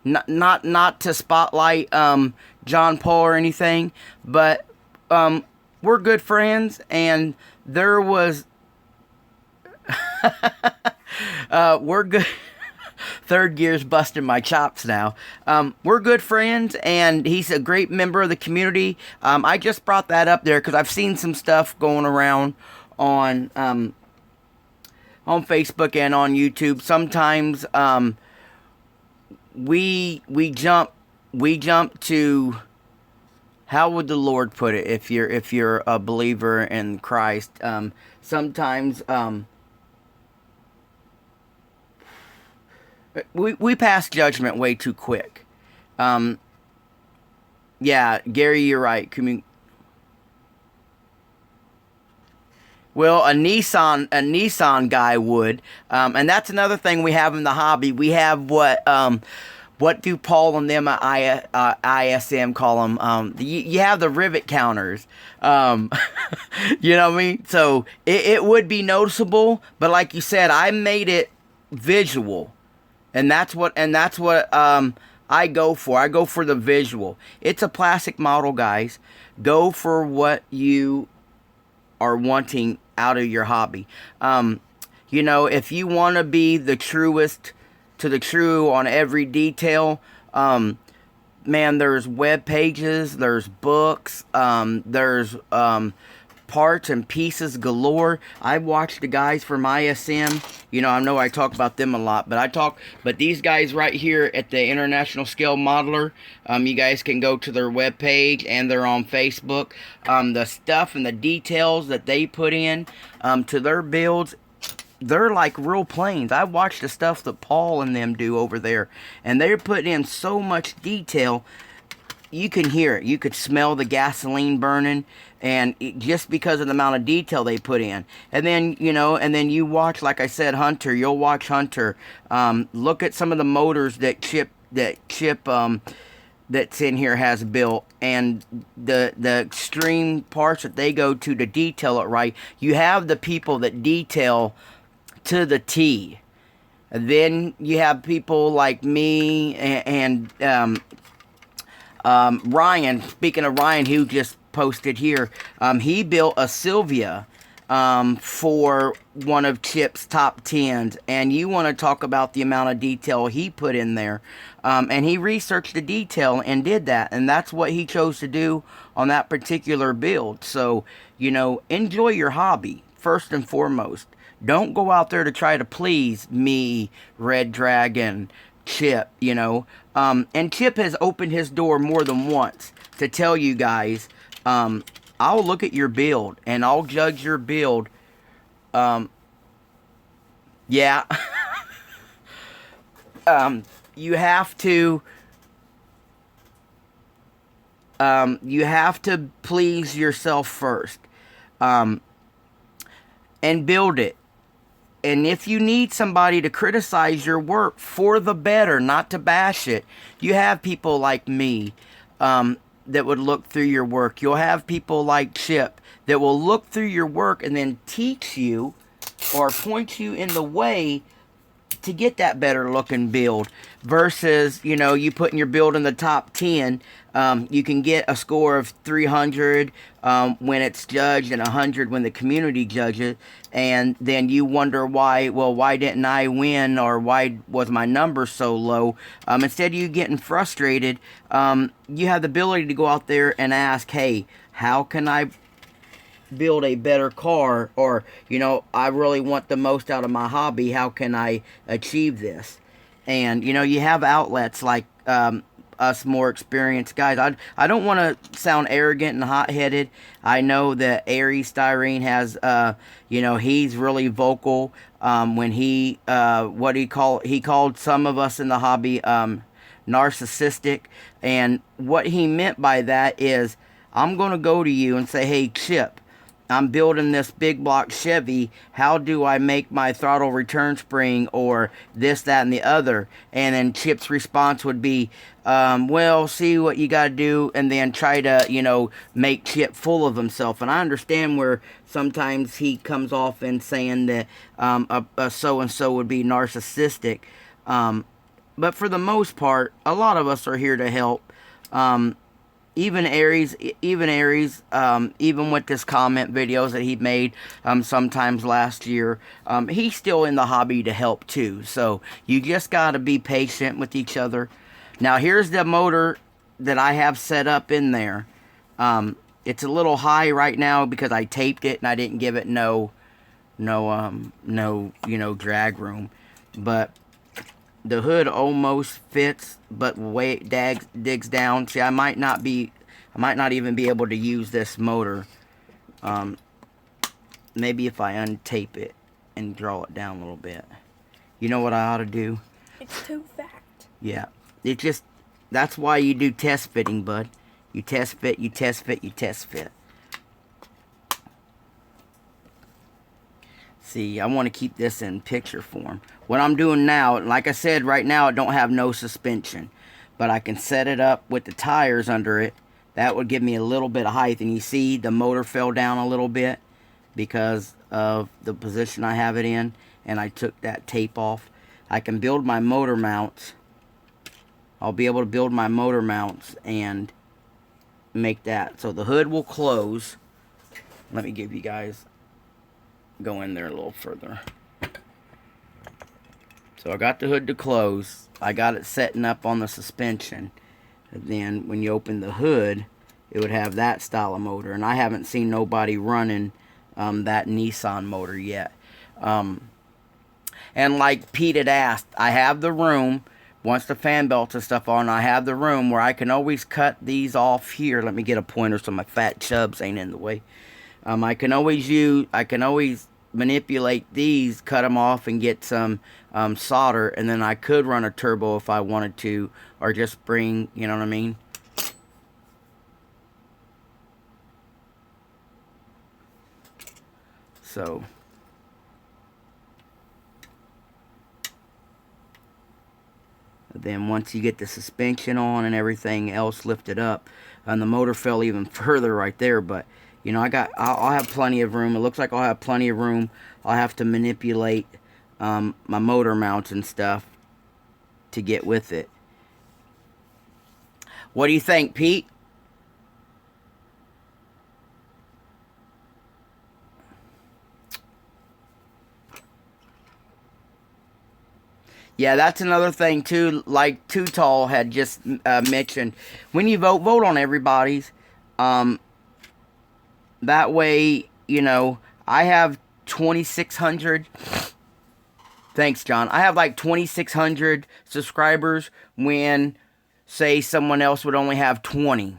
not to spotlight John Paul or anything, but we're good friends, and there was we're good. Third gear's busting my chops now. We're good friends, and he's a great member of the community. I just brought that up there because I've seen some stuff going around on Facebook and on YouTube. Sometimes we jump to, how would the Lord put it, if you're a believer in Christ? Sometimes we pass judgment way too quick. Yeah, Gary, you're right. Well, a Nissan guy would, and that's another thing we have in the hobby. We have what do Paul and them at ISM call them? You have the rivet counters. You know what I mean? So it would be noticeable, but like you said, I made it visual, and that's what I go for. I go for the visual. It's a plastic model, guys. Go for what you are wanting out of your hobby. If you want to be the truest to the true on every detail, man, there's web pages, there's books, there's parts and pieces galore. I watched the guys from ISM. I know I talk about them a lot, but these guys right here at the International Scale Modeler, you guys can go to their web page, and they're on Facebook. The stuff and the details that they put in to their builds, they're like real planes. I watched the stuff that Paul and them do over there, and they're putting in so much detail. You can hear it. You could smell the gasoline burning, and just because of the amount of detail they put in. And then, you watch, like I said, Hunter. You'll watch Hunter. Look at some of the motors that chip that's in here has built, and the extreme parts that they go to detail it right. You have the people that detail to the T. And then you have people like me and Ryan. Speaking of Ryan, who just posted here, he built a Sylvia for one of Chip's top 10s, and you want to talk about the amount of detail he put in there. And he researched the detail and did that, and that's what he chose to do on that particular build. So, you know, enjoy your hobby first and foremost. Don't go out there to try to please me, Red Dragon, Chip, you know. And Chip has opened his door more than once to tell you guys, I'll look at your build and I'll judge your build. Yeah. You have to please yourself first. And build it. And if you need somebody to criticize your work for the better, not to bash it, you have people like me that would look through your work. You'll have people like Chip that will look through your work and then teach you or point you in the way to get that better looking build. Versus, you know, you putting your build in the top 10, you can get a score of 300 when it's judged and 100 when the community judges, and then you wonder why, well, why didn't I win, or why was my number so low? Instead of you getting frustrated, you have the ability to go out there and ask, hey, how can I build a better car? Or, you know, I really want the most out of my hobby. How can I achieve this? And, you know, you have outlets like us more experienced guys. I don't want to sound arrogant and hot-headed. I know that Aries Styrene has, you know, he's really vocal when he called some of us in the hobby narcissistic. And what he meant by that is, I'm going to go to you and say, hey, Chip, I'm building this big block Chevy. How do I make my throttle return spring, or this, that, and the other? And then Chip's response would be, well, see what you got to do, and then try to, you know, make Chip full of himself. And I understand where sometimes he comes off and saying that a so-and-so would be narcissistic. But for the most part, a lot of us are here to help. Even Aries, even with this comment videos that he made sometimes last year, he's still in the hobby to help too. So you just got to be patient with each other. Now here's the motor that I have set up in there. It's a little high right now because I taped it and I didn't give it no drag room. But the hood almost fits, but way it digs down. See, I might not even be able to use this motor. Maybe if I untape it and draw it down a little bit. You know what I ought to do? It's too fat. Yeah. That's why you do test fitting, bud. You test fit, you test fit, you test fit. See, I want to keep this in picture form. What I'm doing now, like I said, right now I don't have no suspension. But I can set it up with the tires under it. That would give me a little bit of height. And you see the motor fell down a little bit because of the position I have it in. And I took that tape off. I can build my motor mounts. I'll be able to build my motor mounts and make that. So the hood will close. Let me give you guys... go in there a little further. So I got the hood to close. I got it setting up on the suspension. And then when you open the hood, it would have that style of motor. And I haven't seen nobody running that Nissan motor yet. And like Pete had asked, I have the room. Once the fan belts and stuff on, I have the room where I can always cut these off here. Let me get a pointer so my fat chubs ain't in the way. I can always manipulate these, cut them off, and get some solder, and then I could run a turbo if I wanted to, or just bring, you know what I mean? So, Then once you get the suspension on and everything else lifted up, and the motor fell even further right there. But you know, I'll have plenty of room. It looks like I'll have plenty of room. I'll have to manipulate my motor mounts and stuff to get with it. What do you think, Pete? Yeah, that's another thing too. Like Too Tall had just mentioned, when you vote on everybody's. That way, you know, I have 2,600. Thanks, John. I have like 2,600 subscribers when, say, someone else would only have 20.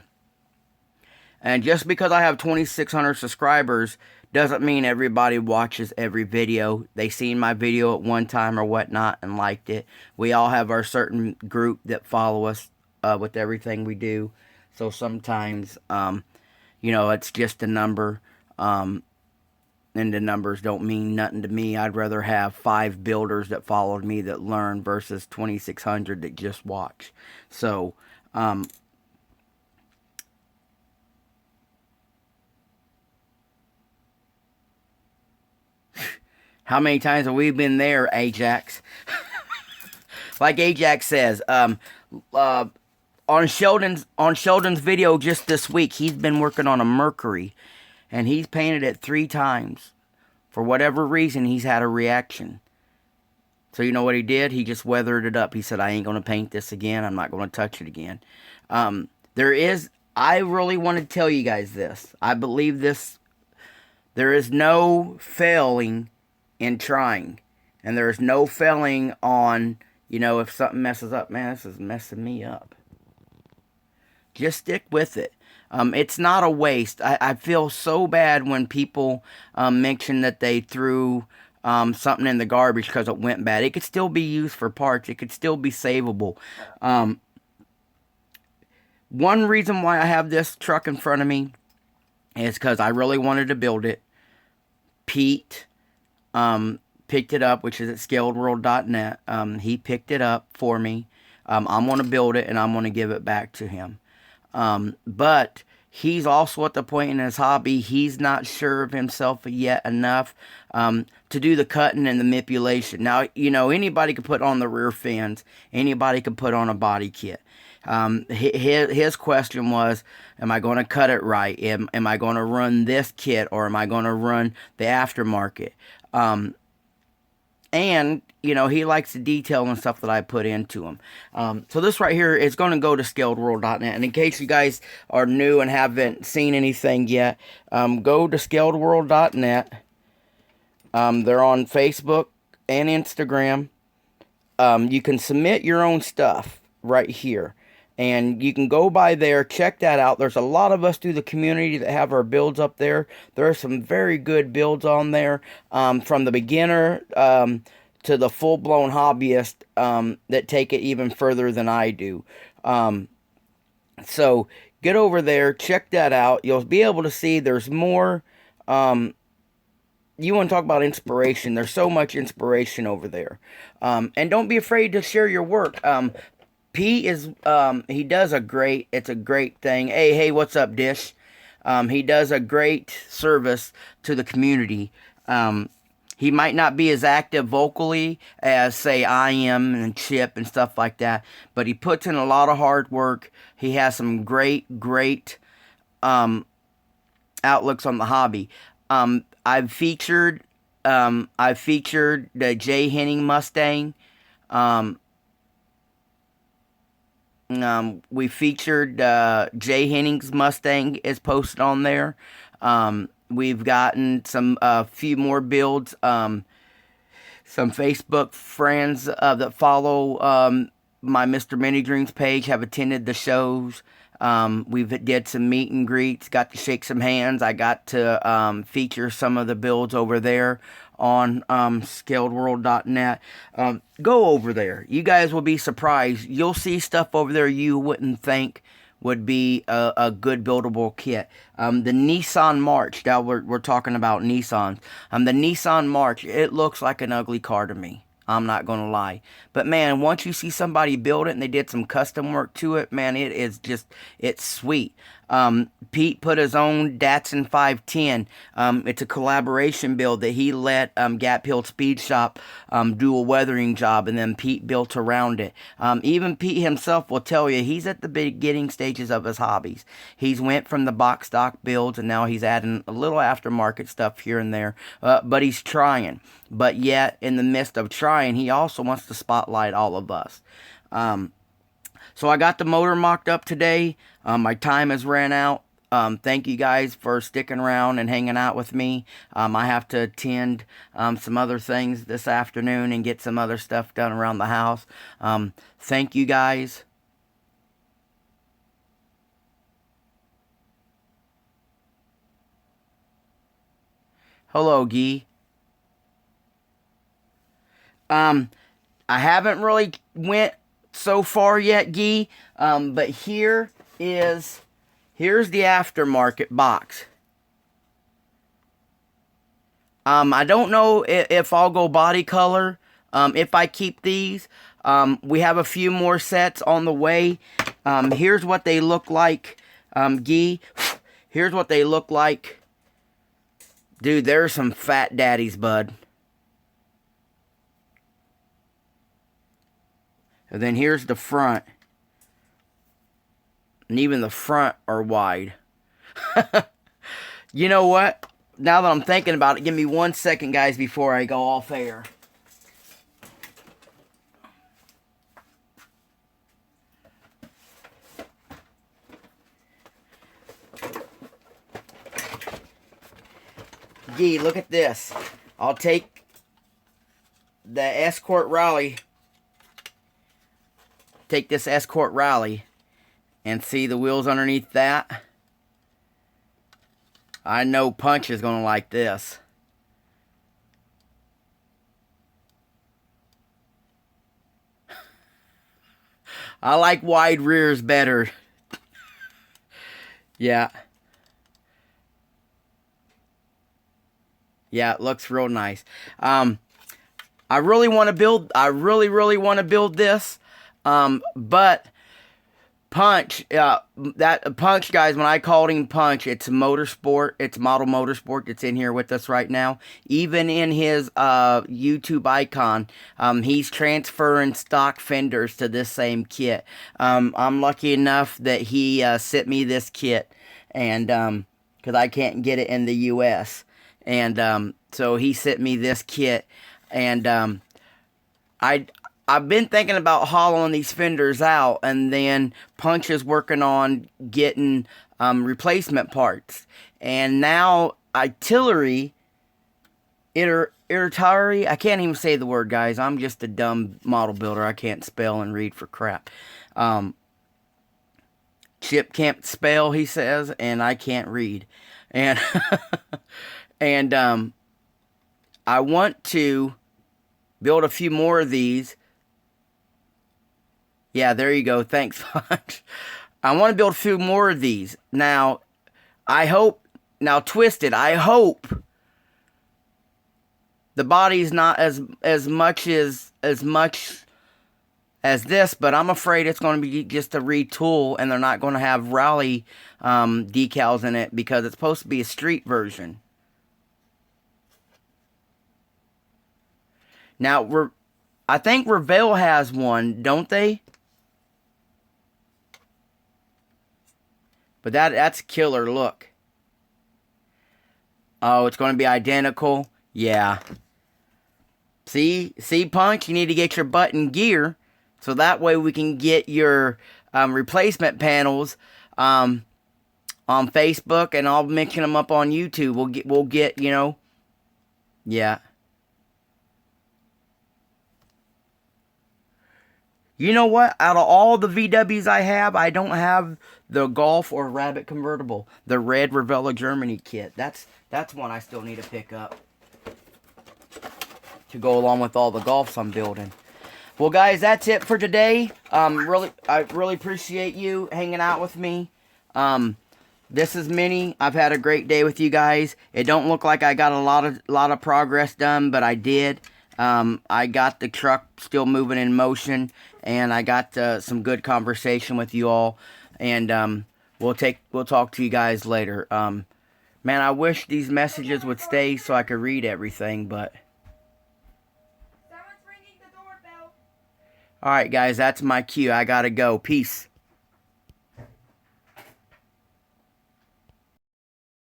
And just because I have 2,600 subscribers doesn't mean everybody watches every video. They seen my video at one time or whatnot and liked it. We all have our certain group that follow us with everything we do. So sometimes, you know, it's just a number. And the numbers don't mean nothing to me. I'd rather have 5 builders that followed me that learn versus 2,600 that just watch. So, how many times have we been there, Ajax? Like Ajax says, on Sheldon's video just this week, he's been working on a Mercury, and he's painted it 3 times. For whatever reason, he's had a reaction. So you know what he did? He just weathered it up. He said, I ain't going to paint this again. I'm not going to touch it again. I really want to tell you guys this. I believe this. There is no failing in trying. And there is no failing on, you know, if something messes up. Man, this is messing me up. Just stick with it. It's not a waste. I feel so bad when people mention that they threw something in the garbage because it went bad. It could still be used for parts. It could still be savable. One reason why I have this truck in front of me is because I really wanted to build it. Pete picked it up, which is at scaledworld.net. He picked it up for me. I'm going to build it, and I'm going to give it back to him. But he's also at the point in his hobby, he's not sure of himself yet enough to do the cutting and the manipulation. Now, you know, anybody could put on the rear fins. Anybody could put on a body kit. His question was, am I going to cut it right? Am I going to run this kit, or am I going to run the aftermarket? And, you know, he likes the detail and stuff that I put into him. So this right here is going to go to scaledworld.net. And in case you guys are new and haven't seen anything yet, go to scaledworld.net. They're on Facebook and Instagram. You can submit your own stuff right here. And you can go by there, check that out. There's a lot of us through the community that have our builds up there. There are some very good builds on there, from the beginner to the full-blown hobbyist that take it even further than I do. So get over there, check that out. You'll be able to see there's more. You want to talk about inspiration. There's so much inspiration over there. And don't be afraid to share your work. Pete is, he does it's a great thing. Hey, what's up, Dish? He does a great service to the community. He might not be as active vocally as, say, I am and Chip and stuff like that, but he puts in a lot of hard work. He has some great, outlooks on the hobby. I've featured the Jay Henning Mustang. We featured Jay Henning's Mustang is posted on there. We've gotten some few more builds. Some Facebook friends that follow my Mr. Mini Dreams page have attended the shows. We've did some meet and greets, got to shake some hands. I got to feature some of the builds over there on scaledworld.net. Go over there. You guys will be surprised. You'll see stuff over there you wouldn't think would be a good buildable kit. The Nissan March. Now we're talking about Nissans. The Nissan March. It looks like an ugly car to me. I'm not gonna lie. But man, once you see somebody build it and they did some custom work to it, man, it's sweet. Pete put his own Datsun 510. It's a collaboration build that he let Gap Hill Speed Shop do a weathering job, and then Pete built around it. Even Pete himself will tell you he's at the beginning stages of his hobbies. He's went from the box stock builds, and now he's adding a little aftermarket stuff here and there, but he's trying. But yet, in the midst of trying, he also wants to spotlight all of us. So I got the motor mocked up today. My time has ran out. Thank you guys for sticking around and hanging out with me. I have to attend some other things this afternoon and get some other stuff done around the house. Thank you guys. Hello, Guy. I haven't really went so far yet, Guy. But here's the aftermarket box. I don't know if I'll go body color. If I keep these, we have a few more sets on the way. Here's what they look like, Guy. Here's what they look like. Dude, there's some fat daddies, bud. And then here's the front. And even the front are wide. You know what? Now that I'm thinking about it, give me 1 second, guys, before I go off air. Gee, look at this. I'll take the Escort Rally. Take this Escort Rally and see the wheels underneath that. I know Punch is going to like this. I like wide rears better. Yeah. Yeah, it looks real nice. I really want to build, I really want to build this. But Punch, that Punch, guys, when I called him Punch, it's Motorsport, it's Model Motorsport that's in here with us right now. Even in his YouTube icon, he's transferring stock fenders to this same kit. I'm lucky enough that he sent me this kit, and because I can't get it in the US. And so he sent me this kit, and I've been thinking about hollowing these fenders out, and then Punch is working on getting replacement parts. And now Artillery, Irritari, I can't even say the word, guys. I'm just a dumb model builder. I can't spell and read for crap. Chip can't spell, he says, and I can't read. And and I want to build a few more of these. Yeah, there you go. Thanks, Punch. I want to build a few more of these. Now, I hope, now Twisted, I hope the body's not as much as this, but I'm afraid it's going to be just a retool, and they're not going to have rally decals in it because it's supposed to be a street version. Now, I think Revell has one, don't they? But that's a killer look. Oh, it's going to be identical? Yeah. See, Punch, you need to get your butt in gear, so that way we can get your replacement panels on Facebook, and I'll mention them up on YouTube. We'll get, you know, yeah. You know what? Out of all the VWs I have, I don't have the Golf or Rabbit convertible. The red Revella Germany kit. That's one I still need to pick up to go along with all the Golfs I'm building. Well, guys, that's it for today. I really appreciate you hanging out with me. This is Minnie. I've had a great day with you guys. It don't look like I got a lot of progress done, but I did. I got the truck still moving in motion, and I got some good conversation with you all. And we'll talk to you guys later. Man, I wish these messages would stay so I could read everything, but Someone's ringing the doorbell. all right, guys, that's my cue. I gotta go. Peace.